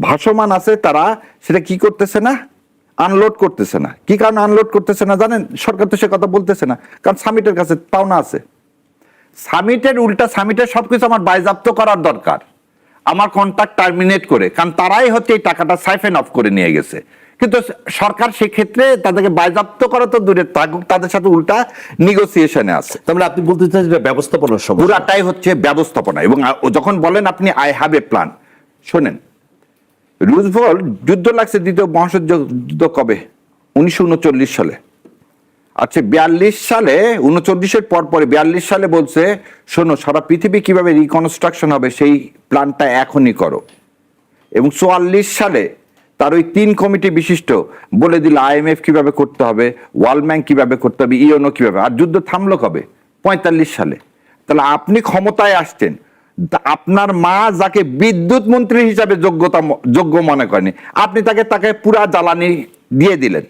ভাসমান আছে, তারা সেটা কি করতেছে না? আনলোড করতেছে না। কি কারণে আনলোড করতেছে না জানেন? সরকার তো সে কথা বলতেছে না, কারণ সামিটের কাছে পাওনা আছে। সামিটের উল্টা, সামিটের সবকিছু আমার বাজেয়াপ্ত করার দরকার, আমার কন্ট্রাক্ট টার্মিনেট করে, কারণ তারাই হচ্ছে এই টাকাটা সাইফেন অফ করে নিয়ে গেছে। কিন্তু সরকার সেক্ষেত্রে তাদেরকে বাজেয়াপ্ত করা তো দূরে থাকুক, তাদের সাথে উল্টা নেগোসিয়েশনে আছে। তার মানে আপনি বলতে চান যে ব্যবস্থাপনার সমস্যা, পুরাটাই হচ্ছে ব্যবস্থাপনা। এবং যখন বলেন আপনি আই হ্যাভ এ প্ল্যান, শোনেন, রুজভেল্ট যুদ্ধ লাগছে দ্বিতীয় মহাযুদ্ধ কবে? 1939 সালে। আচ্ছা, 42 সালে, 39-এর পর পরে 42 সালে বলছে, শোনো, সারা পৃথিবী কিভাবে রিকনস্ট্রাকশন হবে সেই প্ল্যানটা এখনই করো। এবং 44 সালে তার ওই 3 কমিটি বিশিষ্ট বলে দিল IMF কিভাবে করতে হবে, ওয়ার্ল্ড ব্যাংক কিভাবে করতে হবে, ইউএনও কিভাবে। আর যুদ্ধ থামলো কবে? 45 সালে। তাহলে আপনি ক্ষমতায় আসছেন, আপনার মা যাকে বিদ্যুৎ মন্ত্রী হিসাবে যোগ্য মনে করেনি, আপনি তাকে পুরা জ্বালানি দিয়ে দিলেন,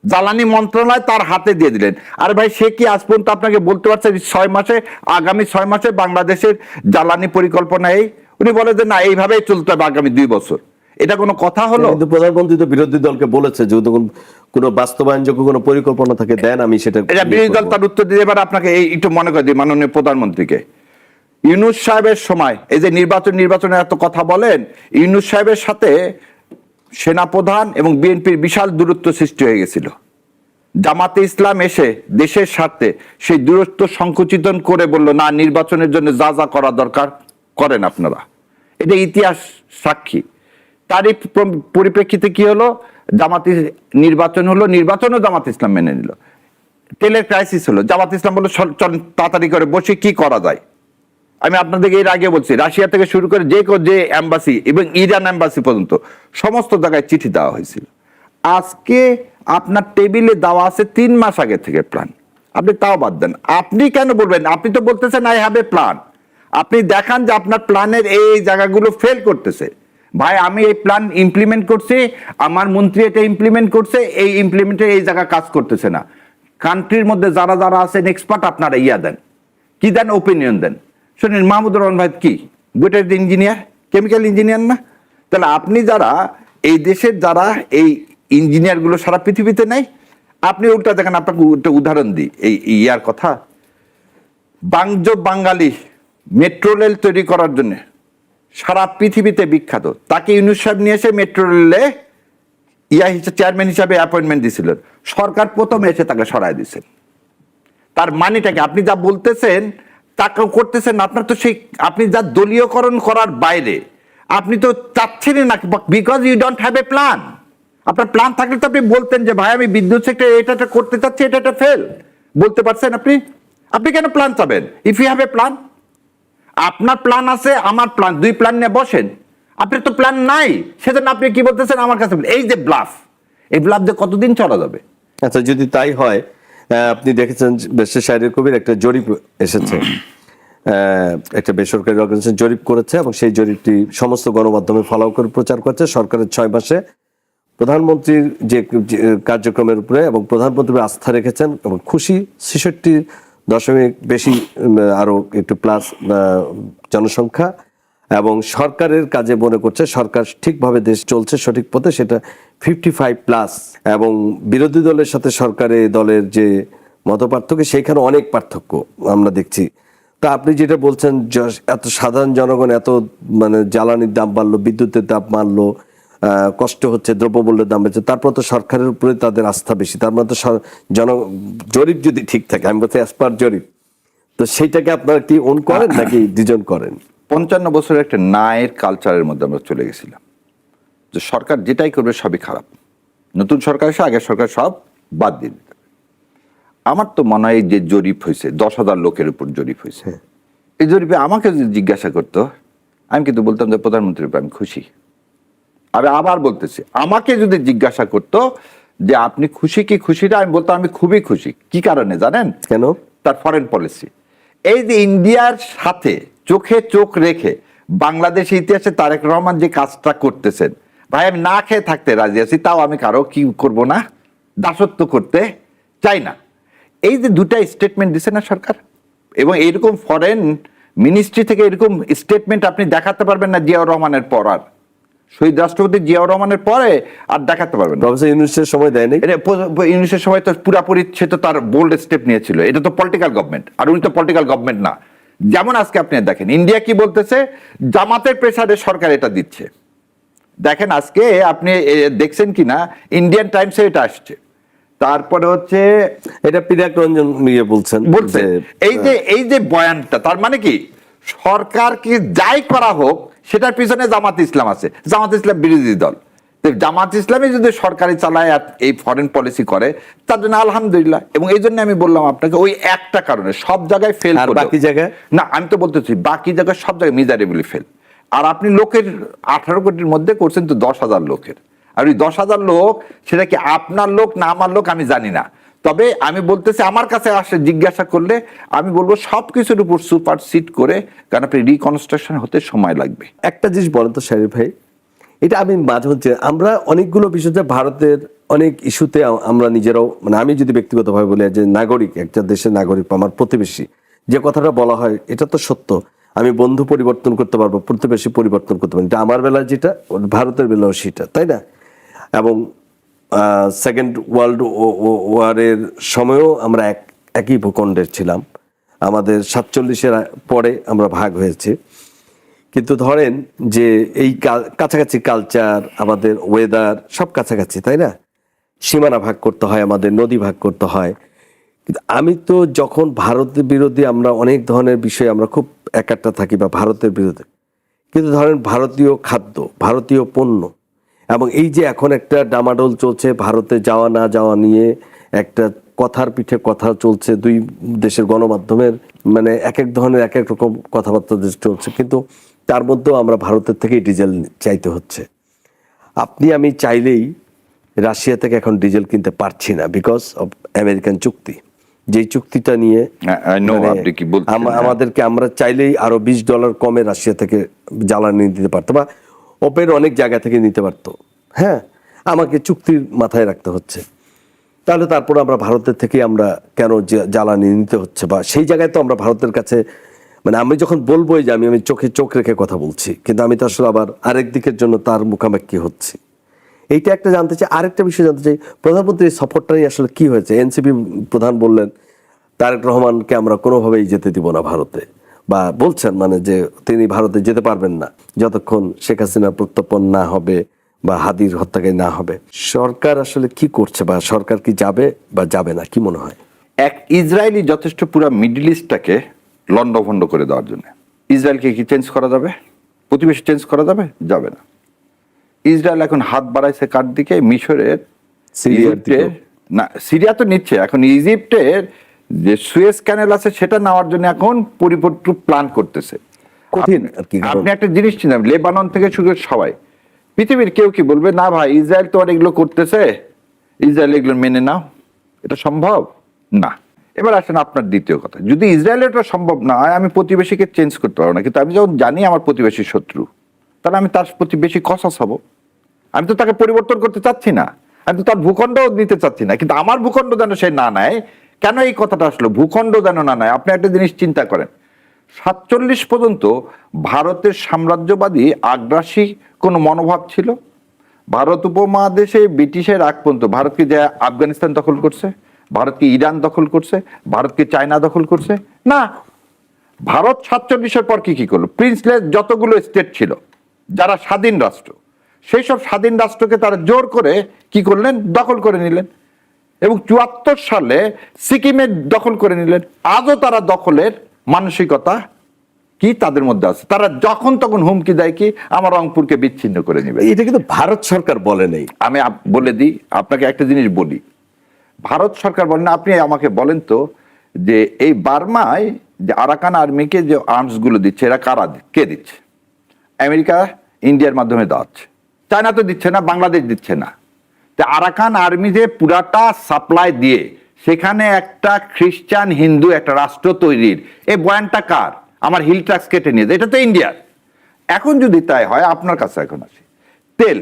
জ্বালানি মন্ত্রণালয় তার হাতে দিয়ে দিলেন। আর ভাই, সে কি আজ পর্যন্ত আপনাকে বলতে পারছে 6 মাসে, আগামী 6 মাসে বাংলাদেশের জ্বালানি পরিকল্পনা এই? উনি বলে যে না, এইভাবেই চলতে হবে আগামী 2 বছর। এটা কোনো কথা হলো? কিন্তু প্রধানমন্ত্রী তো বিরোধী দলকে বলেছে যে কোনো বাস্তবায়নযোগ্য কোনো পরিকল্পনা থাকে দেন, আমি সেটা। এটা বিরোধী দল তার উত্তর দিয়ে। এবার আপনাকে এই একটু মনে করে দিই, মাননীয় প্রধানমন্ত্রীকে, ইউনূস সাহেবের সময় এই যে নির্বাচনে এত কথা বলেন, ইউনূস সাহেবের সাথে সেনাপ্রধান এবং বিএনপির বিশাল দূরত্ব সৃষ্টি হয়ে গেছিল। জামাতে ইসলাম এসে দেশের স্বার্থে সেই দূরত্ব সংকুচিত করে বলল, না, নির্বাচনের জন্য যা যা করা দরকার করেন আপনারা। এটা ইতিহাস সাক্ষী। তারই পরিপ্রেক্ষিতে কি হলো? জামাতি নির্বাচন হলো, নির্বাচনও জামাত ইসলাম মেনে নিল। তেলের ক্রাইসিস হলো, জামাত ইসলাম বললো চল তাড়াতাড়ি করে বসে কি করা যায়। আমি আপনাদেরকে এর আগে বলছি, রাশিয়া থেকে শুরু করে যে এম্বাসি এবং ইরান এম্বাসি পর্যন্ত সমস্ত জায়গায় চিঠি দেওয়া হয়েছিল। আজকে আপনার টেবিলে দেওয়া আছে 3 মাস আগে থেকে প্ল্যান, আপনি তাও বাদ দেন। আপনি কেন বলবেন? আপনি তো বলতেছেন আই হ্যাভ এ প্ল্যান। আপনি দেখান যে আপনার প্ল্যানের এই জায়গাগুলো ফেল করতেছে। ভাই, আমি এই প্ল্যান ইমপ্লিমেন্ট করছি, আমার মন্ত্রী এটা ইমপ্লিমেন্ট করছে, এই ইমপ্লিমেন্টের এই জায়গা কাজ করতেছে না। কান্ট্রির মধ্যে যারা যারা আছেন এক্সপার্ট, আপনারা দেন, কি দেন? ওপিনিয়ন দেন। শুনেন, মাহমুদুর রহমান ভাই কি বুয়েটের ইঞ্জিনিয়ার, কেমিক্যাল ইঞ্জিনিয়ার না? তাহলে আপনি যারা এই দেশের যারা এই ইঞ্জিনিয়ারগুলো সারা পৃথিবীতে নেই, আপনি উল্টা দেখেন, আপনাকে একটা উদাহরণ দিই এই ইয়ার কথা। বাঙালি মেট্রো রেল তৈরি করার জন্য সারা পৃথিবীতে বিখ্যাত, তাকে ইউনুস সাহেব নিয়ে এসে মেট্রো রেলে চেয়ারম্যান হিসাবে অ্যাপয়েন্টমেন্ট দিয়েছিলেন। সরকার প্রথমে এসে তাকে সরায় দিয়েছেন। তার মানেটাকে আপনি যা বলতেছেন তাকে করতেছেন, আপনার তো সেই আপনি যা দলীয়করণ করার বাইরে আপনি তো চাচ্ছেনই না, because you don't have a plan. আপনার প্ল্যান থাকলে তো আপনি বলতেন যে ভাই আমি বিদ্যুৎ সেক্টরে এটা করতে চাচ্ছি, এটা ফেল, বলতে পারছেন আপনি? আপনি কেন প্ল্যান চাবেন if you have a plan? আপনার প্ল্যান আছে, আমার প্ল্যান, দুই প্ল্যান নিয়ে বসেন। আপনার তো প্ল্যান নাই, সেজন্য আপনি কি বলতেছেন আমার কাছে? এই যে ব্লাফ, এই ব্লাফ দিয়ে কতদিন চলা যাবে? আচ্ছা, যদি তাই হয়, আপনি দেখেছেন বেশি শায়রের কবির একটা জরিপ এসেছে, একটা বেসরকারি অর্গানাইজেশন জরিপ করেছে এবং সেই জরিপটি সমস্ত গণমাধ্যমে ফলাও করে প্রচার করছে। সরকারের 6 মাসে প্রধানমন্ত্রীর যে কার্যক্রমের উপরে এবং প্রধানমন্ত্রীর আস্থা রেখেছেন এবং খুশি 66 বেশি আরো একটু প্লাস জনসংখ্যা, এবং সরকারের কাজে মনে করছে সরকার ঠিকভাবে দেশ চলছে সঠিক পথে, সেটা 55+। এবং বিরোধী দলের সাথে সরকারের দলের যে মতপার্থক্য, সেইখানে অনেক পার্থক্য আমরা দেখছি। তা আপনি যেটা বলছেন, এত সাধারণ জনগণ এত মানে জ্বালানির দাম বাড়লো, বিদ্যুতের দাম বাড়লো, কষ্ট হচ্ছে, দ্রব্যমূল্যের দাম বেড়েছে, তারপর তো সরকারের উপরে তাদের আস্থা বেশি। তার মানে তো জরিপ যদি ঠিক থাকে, আমি বলছি অ্যাজ পার জরিপ, তো সেইটাকে আপনারা কি ওন করেন নাকি ডিজন করেন? 55 বছরের একটা ন্যায়ের কালচারের মধ্যে আমরা চলে গেছিলাম, যে সরকার যেটাই করবে সবই খারাপ, নতুন সরকার এসে আগের সরকার সব বাদ দিয়ে দিতে হবে। আমার তো মনে হয় যে জরিপ হয়েছে 10,000 লোকের উপর জরিপ হয়েছে, এই জরিপে আমাকে যদি জিজ্ঞাসা করতো, আমি কিন্তু বলতাম যে প্রধানমন্ত্রীর উপর আমি খুশি। আমি আবার বলতেছি, আমাকে যদি জিজ্ঞাসা করতো যে আপনি খুশি কি খুশি না, আমি বলতাম আমি খুবই খুশি। কি কারণে জানেন? কেন? তার ফরেন পলিসি। এই যে ইন্ডিয়ার সাথে চোখে চোখ রেখে বাংলাদেশ ইতিহাসে তারেক রহমান যে কাজটা করতেছেন, ভাই আমি না খেয়ে থাকতে রাজি আছি, তাও আমি কারো কি করব না, দাসত্ব করতে চাই না। এই যে দুটা স্টেটমেন্ট দিছে না সরকার, এবং এইরকম ফরেন মিনিস্ট্রি থেকে এরকম স্টেটমেন্ট আপনি দেখাতে পারবেন না জিয়াউর রহমানের পর, আর শহীদ রাষ্ট্রপতি জিয়াউর রহমানের পরে আর দেখাতে পারবেন না। প্রফেসর ইউনূসের সময় দেয়নি। ইউনূসের সময় তো পুরাপুরি সে তো তার বোল্ড স্টেপ নিয়েছিল, এটা তো পলিটিক্যাল গভর্নমেন্ট, আর উনি তো পলিটিক্যাল গভর্নমেন্ট না। যেমন আজকে আপনি দেখেন ইন্ডিয়া কি বলতেছে, জামাতের প্রেসারে সরকার এটা দিচ্ছে। দেখেন আজকে আপনি দেখছেন কিনা, ইন্ডিয়ান টাইমসে এটা আসছে। তারপরে হচ্ছে এটা পিনাক রঞ্জন বলছেন বলছে এই যে বয়ানটা, তার মানে কি সরকার কি যাই করা হোক সেটার পিছনে জামাত ইসলাম আছে, জামাত ইসলাম বিরোধী দল। জামাত ইসলামী যদি সরকারি চালায় আর এই ফরেন পলিসি করে, তার জন্য আলহামদুলিল্লাহ। এবং এই জন্য আমি বললাম আপনাকে, ওই একটা কারণে সব জায়গায় ফেল, আর বাকি জায়গায় না। আমি তো বলতেছি বাকি জায়গায় সব জায়গায় মিজারেবলি ফেল। আর আপনি লোকের 18 কোটির মধ্যে করছেন তো 10,000 লোকের, আর ওই 10,000 লোক সেটা কি আপনার লোক না আমার লোক আমি জানি না। তবে আমি বলতেছি, আমার কাছে আসে জিজ্ঞাসা করলে আমি বলবো সবকিছুর উপর সুপারসিড করে, কারণ আপনি রিকনস্ট্রাকশন হতে সময় লাগবে। একটা জিনিস বলেন তো শাহরির ভাই, এটা আমি মাঝে মধ্যে আমরা অনেকগুলো বিষয়ে ভারতের অনেক ইস্যুতে আমরা নিজেরাও, মানে আমি যদি ব্যক্তিগতভাবে বলি যে নাগরিক, একটা দেশের নাগরিক, আমার প্রতিবেশী, যে কথাটা বলা হয় এটা তো সত্য। আমি বন্ধু পরিবর্তন করতে পারবো, প্রতিবেশী পরিবর্তন করতে পারবো, এটা আমার বেলায় যেটা, ভারতের বেলাও সেটা, তাই না? এবং সেকেন্ড ওয়ার্ল্ড ওয়ারের সময়ও আমরা একই ভূখণ্ডের ছিলাম, আমাদের 47-এর পরে আমরা ভাগ হয়েছে। কিন্তু ধরেন যে এই কাছাকাছি কালচার, আমাদের ওয়েদার সব কাছাকাছি, তাই না? সীমানা ভাগ করতে হয়, আমাদের নদী ভাগ করতে হয়। কিন্তু আমি তো যখন ভারতের বিরোধী, আমরা অনেক ধরনের বিষয়ে আমরা খুব একাট্টা থাকি বা ভারতের বিরোধী, কিন্তু ধরেন ভারতীয় খাদ্য, ভারতীয় পণ্য, এবং এই যে এখন একটা ডামাডোল চলছে ভারতে যাওয়া না যাওয়া নিয়ে, একটা কথার পিঠে কথা চলছে, দুই দেশের গণমাধ্যমের মানে এক এক ধরনের এক এক রকম কথাবার্তা চলছে, কিন্তু তার মধ্যেও আমরা ভারতের থেকেই ডিজেল চাইতে হচ্ছে। আপনি আমি চাইলেই রাশিয়া থেকে এখন ডিজেল কিনতে পারছি না, বিকজ অফ আমেরিকান চুক্তি। যেই চুক্তিটা নিয়ে আমাদেরকে, আমরা চাইলেই আরো $20 কমে রাশিয়া থেকে জ্বালানি দিতে পারতো, বা ওপের অনেক জায়গা থেকে নিতে পারতো। হ্যাঁ, আমাকে চুক্তির মাথায় রাখতে হচ্ছে। তাহলে তারপর আমরা ভারতের থেকে আমরা কেন জ্বালানি নিতে হচ্ছে, বা সেই জায়গায় তো আমরা ভারতের কাছে মানে আমি যখন বলবো যে আমি চোখে চোখ রেখে কথা বলছি, কিন্তু আমি তো আসলে আবার আরেক দিকের জন্য তার মুখামুখি হচ্ছি। এইটা একটা জানতে চাই। আরেকটা বিষয় জানতে চাই, প্রধানমন্ত্রীর সফরটাই আসলে কি হয়েছে? এনসিপি প্রধান বললেন তারেক রহমানকে আমরা কোনোভাবেই যেতে দিব না ভারতে, বা বলছেন মানে যে তিনি ভারতে যেতে পারবেন না যতক্ষণ শেখ হাসিনা প্রত্যর্পণ না হবে বা হাদির হত্যাকারী না হবে। সরকার আসলে কি করছে, বা সরকার কি যাবে বা যাবে না, কি মনে হয়? এক ইসরায়েলি যথেষ্ট পুরো মিডল ইস্টটাকে লন্ডভন্ড করে দেওয়ার জন্য। ইসরায়েলকে কি চেঞ্জ করা যাবে? প্রতিবেশী চেঞ্জ করা যাবে? যাবে না। ইসরায়েল এখন হাত বাড়াইছে কার দিকে? মিশরের, সিরিয়ার দিকে। ইজিপ্টের, না সিরিয়া তো নিচ্ছে, এখন ইজিপ্টের যে সুয়েজ ক্যানেল আছে সেটা নেওয়ার জন্য এখন পরিপূর্ণ প্ল্যান করতেছে। কঠিন আর কি, কারণ- আপনি একটা জিনিস চিনেন, লেবানন থেকে শুরু করে সবাই পৃথিবীর কেউ কি বলবে না ভাই ইসরায়েল তো আর এগুলো করতেছে, ইসরায়েল এগুলো মেনে নাও? এটা সম্ভব না। এবার আসেন আপনার দ্বিতীয় কথা, যদি ইসরায়েলের এটা সম্ভব না হয় আমি প্রতিবেশীকে চেঞ্জ করতে পারবো না, কিন্তু আমি যখন জানি আমার প্রতিবেশী শত্রু, তাহলে আমি তার প্রতি বেশি কসাস হব। আমি তো তাকে পরিবর্তন করতে চাচ্ছি না, আমি তো তার ভূখণ্ড নিতে চাচ্ছি না, কিন্তু আমার ভূখণ্ড যেন সে না নেয়। কেন এই কথাটা আসলো, ভূখণ্ড যেন না নেয়? আপনি একটা জিনিস চিন্তা করেন, 47 পর্যন্ত ভারতের সাম্রাজ্যবাদী আগ্রাসী কোনো মনোভাব ছিল? ভারত উপমহাদেশে ব্রিটিশের আগ পর্যন্ত ভারতকে যে আফগানিস্তান দখল করছে, ভারতকে ইরান দখল করছে, ভারতকে চায়না দখল করছে না। ভারত 47-এর পর কি করলো? প্রিন্সলেস যতগুলো স্টেট ছিল যারা স্বাধীন রাষ্ট্র, সেই সব স্বাধীন রাষ্ট্রকে তারা জোর করে কি করলেন? দখল করে নিলেন। এবং 74 সালে সিকিমের দখল করে নিলেন। আজও তারা দখলের মানসিকতা কি তাদের মধ্যে আছে। তারা যখন তখন হুমকি দেয় কি আমার রংপুরকে বিচ্ছিন্ন করে নিবে। এটা কিন্তু ভারত সরকার বলে নেই। আমি বলে দিই আপনাকে একটা জিনিস বলি, ভারত সরকার বলেন না, আপনি আমাকে বলেন তো যে এই বার্মায় যে আরাকান আর্মিকে যে আর্মস গুলো দিচ্ছে এরা কারা, কে দিচ্ছে? আমেরিকা ইন্ডিয়ার মাধ্যমে দেওয়াচ্ছে। চায়না তো দিচ্ছে না, বাংলাদেশ দিচ্ছে না। তো আরাকান আর্মি যে পুরাটা সাপ্লাই দিয়ে সেখানে একটা খ্রিস্টান হিন্দু একটা রাষ্ট্র তৈরির এই বয়ানটা কার? আমার হিল ট্যাক্স কেটে নিয়ে, এটা তো ইন্ডিয়ার। এখন যদি তাই হয়, আপনার কাছে এখন আসি, তেল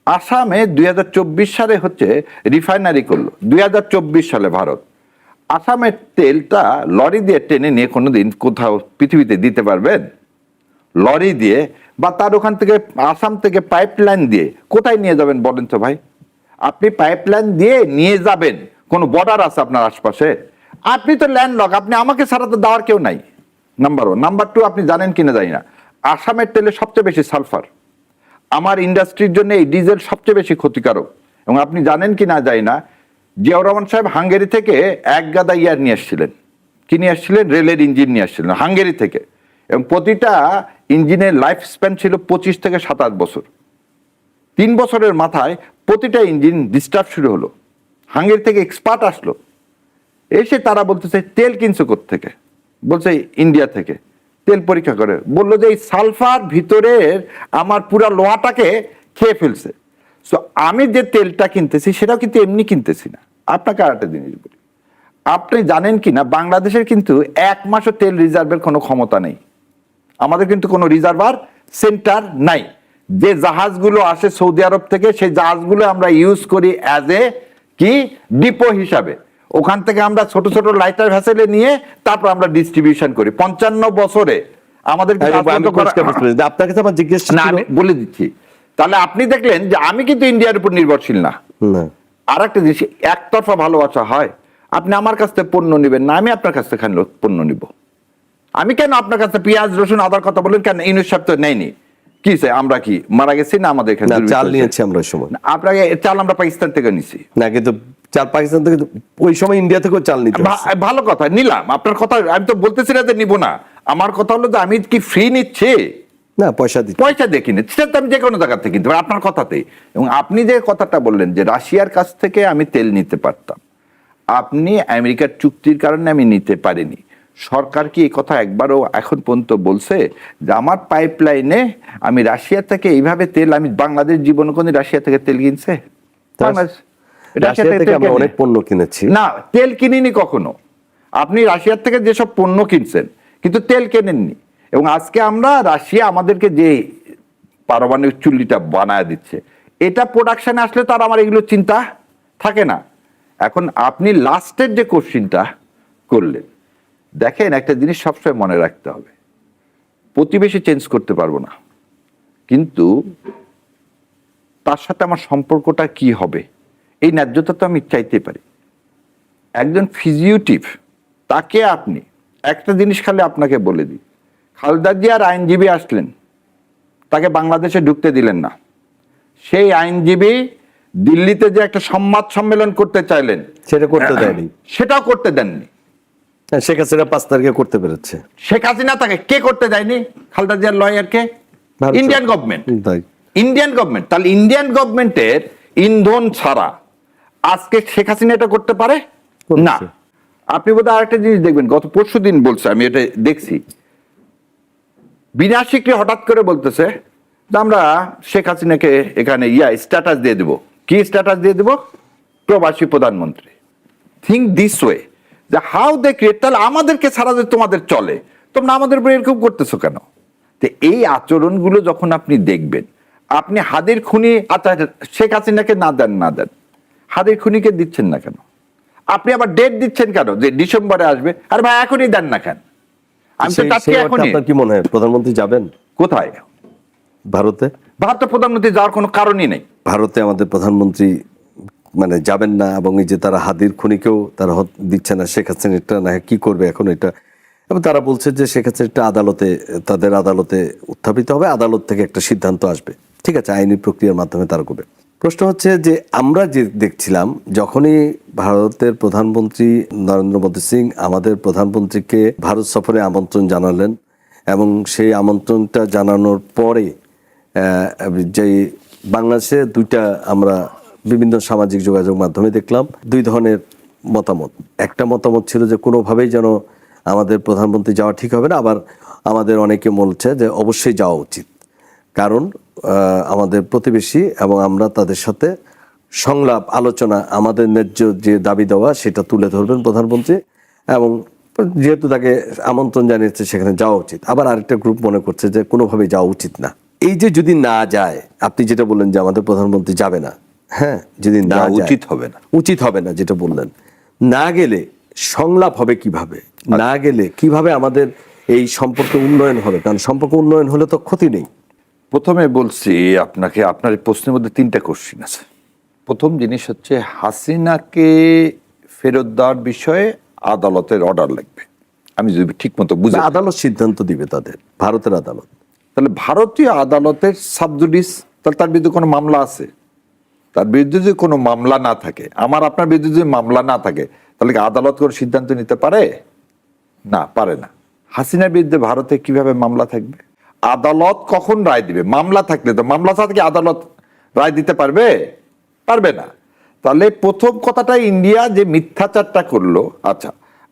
আসামে 2024 সালে হচ্ছে রিফাইনারি করলো, 2024 সালে ভারত আসামের তেলটা লরি দিয়ে টেনে নিয়ে কোনোদিন কোথাও পৃথিবীতে দিতে পারবেন? লরি দিয়ে বা তার ওখান থেকে আসাম থেকে পাইপলাইন দিয়ে কোথায় নিয়ে যাবেন বলেন তো ভাই? আপনি পাইপলাইন দিয়ে নিয়ে যাবেন, কোনো বর্ডার আছে আপনার আশপাশে? আপনি তো ল্যান্ডলক, আপনি আমাকে ছাড়া তো দেওয়ার কেউ নাই, নাম্বার 1। নাম্বার 2, আপনি জানেন কিনা জানি না, আসামের তেলে সবচেয়ে বেশি সালফার। আমার ইন্ডাস্ট্রির জন্য এই ডিজেল সবচেয়ে বেশি ক্ষতিকারক। এবং আপনি জানেন কি না জানি না, জিয়াউর রহমান সাহেব হাঙ্গেরি থেকে এক গাদা ইয়ার নিয়ে আসছিলেন। কি নিয়ে আসছিলেন? রেলের ইঞ্জিন নিয়ে আসছিলেন হাঙ্গেরি থেকে। এবং প্রতিটা ইঞ্জিনের লাইফ স্প্যান ছিল 25 থেকে 27 বছর। 3 বছরের মাথায় প্রতিটা ইঞ্জিন ডিস্টার্ব শুরু হলো। হাঙ্গেরি থেকে এক্সপার্ট আসলো, এসে তারা বলতেছে তেল কিনছো কোত্থেকে? বলছে ইন্ডিয়া থেকে। তেল পরীক্ষা করে বললো যে এই সালফার ভিতরের আমার পুরা লোহাটাকে খেয়ে ফেলছে। সো আমি যে তেলটা কিনতেছি সেটাও কিন্তু এমনি কিনতেছি না। আপনাকে আর একটা জিনিস বলি, আপনি জানেন কি না বাংলাদেশের কিন্তু 1 মাসও তেল রিজার্ভের কোনো ক্ষমতা নেই। আমাদের কিন্তু কোনো রিজার্ভার সেন্টার নাই। যে জাহাজগুলো আসে সৌদি আরব থেকে, সেই জাহাজগুলো আমরা ইউজ করি অ্যাজ এ কি ডিপো হিসাবে। ওখান থেকে আমরা ছোট ছোট লাইটার ভেসেলে নিয়ে তারপর আমরা ডিস্ট্রিবিউশন করি। 55 বছরে আমাদের আপনার কাছে আমার জিজ্ঞেস না, আমি বলে দিচ্ছি। তাহলে আপনি দেখলেন যে আমি কিন্তু ইন্ডিয়ার উপর নির্ভরশীল না। আর একটা জিনিস, একতরফা ভালোবাসা হয়। আপনি আমার কাছ থেকে পণ্য নেবেন না, আমি আপনার কাছ থেকে পণ্য নিব। আমি কেন আপনার কাছে পেঁয়াজ রসুন আদার কথা বলেন কেন? ইউনুস সাহেব তো নেয়নি। কি আমরা কি মারা গেছি না? আমাদের এখানে চাল নিয়েছি আমরা ওই সময়। আপনাকে চাল আমরা পাকিস্তান থেকে নিছি না, কিন্তু চাল পাকিস্তান থেকে ওই সময় ইন্ডিয়া থেকেও চাল নিতে। ভালো কথা, নিলাম আপনার কথা, আমি তো বলতেছি না যে নিব না। আমার কথা হলো যে আমি কি ফ্রি নিচ্ছি? না, পয়সা দিচ্ছি, পয়সা দিয়ে কিনে, সেটা তো আমি যে কোনো জায়গা থেকে কিনতে পারি আপনার কথাতেই। এবং আপনি যে কথাটা বললেন যে রাশিয়ার কাছ থেকে আমি তেল নিতে পারতাম, আপনি আমেরিকার চুক্তির কারণে আমি নিতে পারিনি। সরকার কি এই কথা একবারও এখন পর্যন্ত বলছে যে আমার পাইপলাইনে আমি রাশিয়া থেকে এইভাবে তেল, আমি বাংলাদেশ জীবনে কোনো রাশিয়া থেকে তেল কিনছে? অনেক পণ্য কিনেছি না, তেল কিনিনি কখনো। আপনি রাশিয়ার থেকে যেসব পণ্য কিনছেন কিন্তু তেল কেনেননি। এবং আজকে আমরা রাশিয়া আমাদেরকে যে পারমাণবিক চুল্লিটা বানায় দিচ্ছে, এটা প্রোডাকশনে আসলে তার আমার এগুলো চিন্তা থাকে না। এখন আপনি লাস্টের যে কোশ্চিনটা করলেন দেখেন, একটা জিনিস সবসময় মনে রাখতে হবে, প্রতিবেশী চেঞ্জ করতে পারবো না, কিন্তু তার সাথে আমার সম্পর্কটা কি হবে এই ন্যায্যতা তো আমি চাইতে পারি। একজন ফিজিউটিভ, তাকে আপনি একটা জিনিস খালি আপনাকে বলে দিই, খালেদা জিয়ার আইনজীবী আসলেন, তাকে বাংলাদেশে ঢুকতে দিলেন না। সেই আইনজীবী দিল্লিতে যে একটা সংবাদ সম্মেলন করতে চাইলেন, সেটা করতে দেয়নি। সেটাও করতে দেননি। শেখ হাসিনা 5 তারিখে করতে পেরেছে। শেখ হাসিনা তাকে কে করতে দেয়নি? খালেদা জিয়ার লয়ারকে, ভারত ইন্ডিয়ান গভর্নমেন্ট। তাই ইন্ডিয়ান গভর্নমেন্ট। তাহলে ইন্ডিয়ান গভর্নমেন্টের ইন্ধন ছাড়া আজকে শেখ হাসিনা এটা করতে পারে না। করছে। আপনি বোধহয় আরেকটা জিনিস দেখবেন, গত পরশু দিন বলছে, আমি এটা দেখছি, বিনা স্বীকৃতি হঠাৎ করে বলতেছে যে আমরা শেখ হাসিনাকে এখানে স্ট্যাটাস দিয়ে দেব। কি স্ট্যাটাস দিয়ে দেব? প্রবাসী প্রধানমন্ত্রী। থিঙ্ক দিস ওয়ে, যে হাউ দে ক্রিয়েট। তাহলে আমাদেরকে ছাড়া যে তোমাদের চলে, তোমরা আমাদের উপরে এরকম করতেছো কেন? তো এই আচরণগুলো যখন আপনি দেখবেন, আপনি হাদির খুনি, আচ্ছা শেখ হাসিনাকে না দেন, হাদির খুনিকে দিচ্ছেন না কেন? আপনি আবার ডেট দিচ্ছেন কেন যে ডিসেম্বরে আসবে? আর ভাই এখনই দেন না কেন? আমি তো চাচ্ছি সেই অর্থে এখনই। আপনার কি মনে হয় প্রধানমন্ত্রী যাবেন কোথায়? ভারতে? ভারতের প্রধানমন্ত্রী যাওয়ার কোনো কারণই নেই। ভারতে আমাদের প্রধানমন্ত্রী মানে যাবেন না, এবং এই যে তারা হাদির খুনিকেও তারা দিচ্ছে না, শেখ হাসিনাটা না কি করবে এখন এটা, এবং তারা বলছে যে শেখ হাসিনাটা আদালতে, তাদের আদালতে উত্থাপিত হবে, আদালত থেকে একটা সিদ্ধান্ত আসবে। ঠিক আছে, আইনি প্রক্রিয়ার মাধ্যমে তারা করবে। প্রশ্ন হচ্ছে যে আমরা যে দেখছিলাম, যখনই ভারতের প্রধানমন্ত্রী নরেন্দ্র মোদী সিং আমাদের প্রধানমন্ত্রীকে ভারত সফরে আমন্ত্রণ জানালেন, এবং সেই আমন্ত্রণটা জানানোর পরে যে বাংলাদেশে দুইটা আমরা বিভিন্ন সামাজিক যোগাযোগ মাধ্যমে দেখলাম 2 ধরনের মতামত। একটা মতামত ছিল যে কোনোভাবেই যেন আমাদের প্রধানমন্ত্রী যাওয়া ঠিক হবে না, আবার আমাদের অনেকে বলছে যে অবশ্যই যাওয়া উচিত, কারণ আমাদের প্রতিবেশী এবং আমরা তাদের সাথে সংলাপ আলোচনা, আমাদের ন্যায্য যে দাবি দেওয়া সেটা তুলে ধরবেন প্রধানমন্ত্রী, এবং যেহেতু তাকে আমন্ত্রণ জানিয়েছে সেখানে যাওয়া উচিত। আবার আরেকটা গ্রুপ মনে করছে যে কোনোভাবেই যাওয়া উচিত না। এই যে যদি না যায়, আপনি যেটা বললেন যে আমাদের প্রধানমন্ত্রী যাবে না, হ্যাঁ, যদি না যায়, উচিত হবে না, উচিত হবে না যেটা বললেন, না গেলে সংলাপ হবে কিভাবে? না গেলে কিভাবে আমাদের এই সম্পর্ক উন্নয়ন হবে? কারণ সম্পর্ক উন্নয়ন হলে তো ক্ষতি নেই। প্রথমে বলছি আপনাকে, আপনার এই প্রশ্নের মধ্যে 3টা কোশ্চিন আছে। প্রথম জিনিস হচ্ছে হাসিনাকে ফেরত দেওয়ার বিষয়ে আদালতের অর্ডার লাগবে। আমি যদি ঠিক মতো বুঝি, আদালত সিদ্ধান্ত দিবে, তাদের ভারতের আদালত। তাহলে ভারতীয় আদালতের সাবজুডিস, তাহলে তার বিরুদ্ধে কোনো মামলা আছে? তার বিরুদ্ধে যদি কোনো মামলা না থাকে, আমার আপনার বিরুদ্ধে যদি মামলা না থাকে, তাহলে কি আদালত কোনো সিদ্ধান্ত নিতে পারে? না, পারে না। হাসিনার বিরুদ্ধে ভারতে কিভাবে মামলা থাকবে? আদালত কখন রায় দিবে? মামলা থাকলে তো, মামলা ছাড়া কি আদালত রায় দিতে পারবে? পারবে না। তাহলে প্রথম কথাটা, ইন্ডিয়া যে মিথ্যাচারটা করলো, আচ্ছা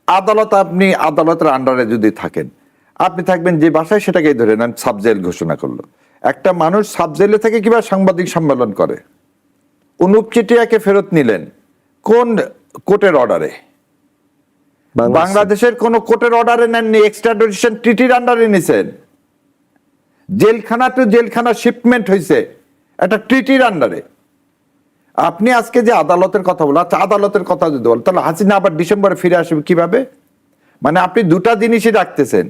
আদালত, আপনি আদালতের আন্ডারে যদি থাকেন, আপনি থাকবেন যে বাসায়, সেটাকেই ধরে নেন সাবজেল ঘোষণা করলো। একটা মানুষ সাবজেলে থেকে কিভাবে সাংবাদিক সম্মেলন করে? অনুপ চেটিয়াকে ফেরত নিলেন কোন কোর্টের অর্ডারে? বাংলাদেশের কোন কোর্টের অর্ডারে নেননি, এক্সট্রাডিশন ট্রিটির আন্ডারে নিছেন। জেলখানা টু জেলখানা শিপমেন্ট হয়েছে একটা ট্রিটির আন্ডারে। আপনি আজকে যে আদালতের কথা বলেন, আচ্ছা আদালতের কথা যদি বলেন, তাহলে হাসিনা আবার ডিসেম্বরে ফিরে আসবে কিভাবে? মানে আপনি দুটা জিনিসই রাখতেছেন,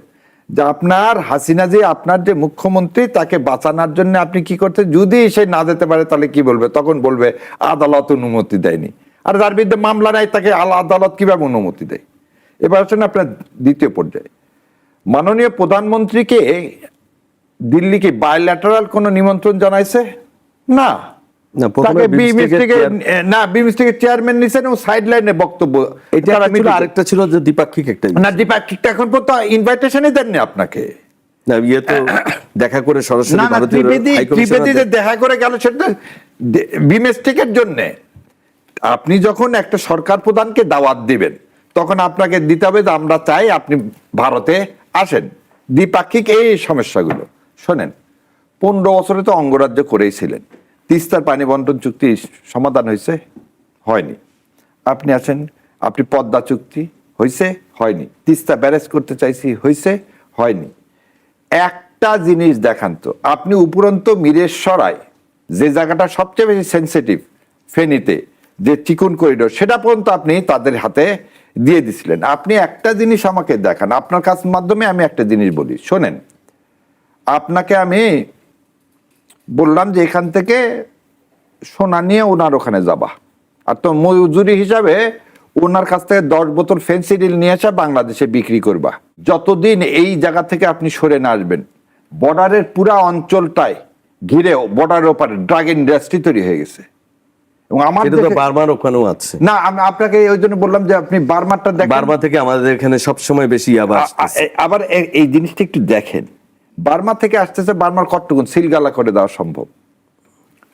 যে আপনার হাসিনা যে আপনার যে মুখ্যমন্ত্রী, তাকে বাঁচানোর জন্য আপনি কি করতে, যদি সে না যেতে পারে তাহলে কি বলবে? তখন বলবে আদালত অনুমতি দেয়নি। আর যার বিরুদ্ধে মামলা নাই তাকে আদালত কিভাবে অনুমতি দেয়? এবার হচ্ছেন আপনার দ্বিতীয় পর্যায়ে, মাননীয় প্রধানমন্ত্রীকে দিল্লিকে বায়োল্যাটারাল কোনো নিমন্ত্রণ জানাইছে? না। তাকে বিমস্টেকের চেয়ারম্যান নিছেন এবং সাইড লাইনে বক্তব্য। আরেকটা ছিল যে দ্বিপাক্ষিক একটা, না দ্বিপাক্ষিকটা এখন পর্যন্ত ইনভাইটেশনই দেননি আপনাকে। না ইয়ে তো দেখা করে সরাসরি ত্রিবেদী যে দেখা করে গেল, সেটা বিমস্টেকের জন্য। আপনি যখন একটা সরকার প্রধানকে দাওয়াত দিবেন, তখন আপনাকে দিতে হবে যে আমরা চাই আপনি ভারতে আসেন। দ্বিপাক্ষিক এই সমস্যাগুলো শোনেন, 15 বছরে তো অঙ্গরাজ্য করেইছিলেন। তিস্তার পানি বন্টন চুক্তি সমাধান হয়েছে? হয়নি। আপনি আসেন, আপনি পদ্মা চুক্তি হয়েছে? হয়নি। তিস্তা ব্যারেজ করতে চাইছি, হয়েছে? হয়নি। একটা জিনিস দেখান তো, আপনি উপরন্ত মিরেশ্বরায় যে জায়গাটা সবচেয়ে বেশি সেন্সিটিভ, ফেনীতে যে চিকুন করিডোর, সেটা পর্যন্ত আপনি তাদের হাতে দিয়ে দিছিলেন। আপনি একটা জিনিস আমাকে দেখান, আপনার কাছ মাধ্যমে আমি একটা জিনিস বলি, শোনেন। আপনাকে আমি বললাম যে এখান থেকে সোনা নিয়ে ওনার ওখানে যাবা, আর তো মজুরি হিসাবে ওনার কাছ থেকে 10 বোতল ফেন্সিডিল নিয়ে এসে বাংলাদেশে বিক্রি করবা। যতদিন এই জায়গা থেকে আপনি সরে না আসবেন, বর্ডারের পুরা অঞ্চলটায় ঘিরে বর্ডারের ওপারে ড্রাগ ইন্ডাস্ট্রি তৈরি হয়ে গেছে। এবং আমার এটা তো বার্মার ওখানেও আছে। না, আমি আপনাকে ওই জন্য বললাম যে আপনি বার্মারটা দেখেন। বার্মা থেকে আমাদের এখানে সবসময় বেশি ইয়াবা আসতেছে। আবার এই জিনিসটা একটু দেখেন, বার্মা থেকে আসতেছে, বার্মার কতটুকুন সিলগালা করে দেওয়া সম্ভব?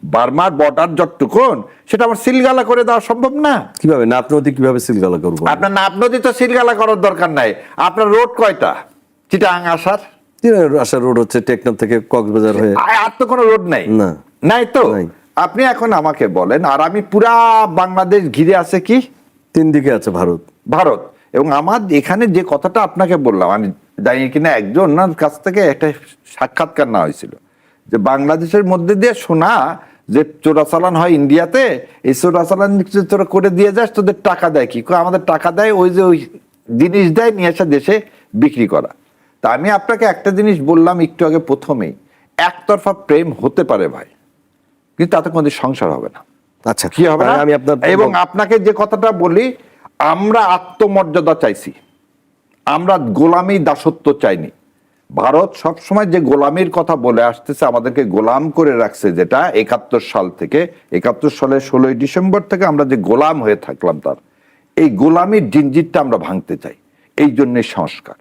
বার্মার বর্ডার যতটুকুন সেটা আমার সিলগালা করে দেওয়া সম্ভব না। কিভাবে নাপ নদী কিভাবে সিলগালা করবো? আপনার নাপ নদী তো সিলগালা করার দরকার নাই। আপনার রোড কয়টা চিটাগাং আসার? আসার রোড হচ্ছে টেকনাফ থেকে কক্সবাজার হয়ে। আর তো কোনো রোড নাই। না, নাই তো। নাই। আপনি এখন আমাকে বলেন, আর আমি পুরা বাংলাদেশ ঘিরে আছে কি? 3 দিকে আছে ভারত। ভারত। এবং আমার এখানে যে কথাটা আপনাকে বললাম, আমি জানি কিনা একজন কাছ থেকে একটা সাক্ষাৎকার নেওয়া হয়েছিল যে বাংলাদেশের মধ্যে দিয়ে শোনা যে চোরাচালান হয় ইন্ডিয়াতে, এই চোরাচালান তোরা করে দিয়ে যাস, তোদের টাকা দেয় কি? আমাদের টাকা দেয় ওই যে ওই জিনিস দেয় নিয়ে আসা দেশে বিক্রি করা। তা আমি আপনাকে একটা জিনিস বললাম একটু আগে প্রথমেই, একতরফা প্রেম হতে পারে ভাই, কিন্তু তাতে কোনোদিন সংসার হবে না। আচ্ছা, কি হবে না? আমি আপনার এবং আপনাকে যে কথাটা বলি, আমরা আত্মমর্যাদা চাইছি, আমরা গোলামি দাসত্ব চাইনি। ভারত সবসময় যে গোলামির কথা বলে আসতেছে, আমাদেরকে গোলাম করে রাখছে, যেটা 71 সাল থেকে, 71 সালের 16ই ডিসেম্বর থেকে আমরা যে গোলাম হয়ে থাকলাম, তার এই গোলামির জিঞ্জিরটা আমরা ভাঙতে চাই। এই জন্যে সংস্কার।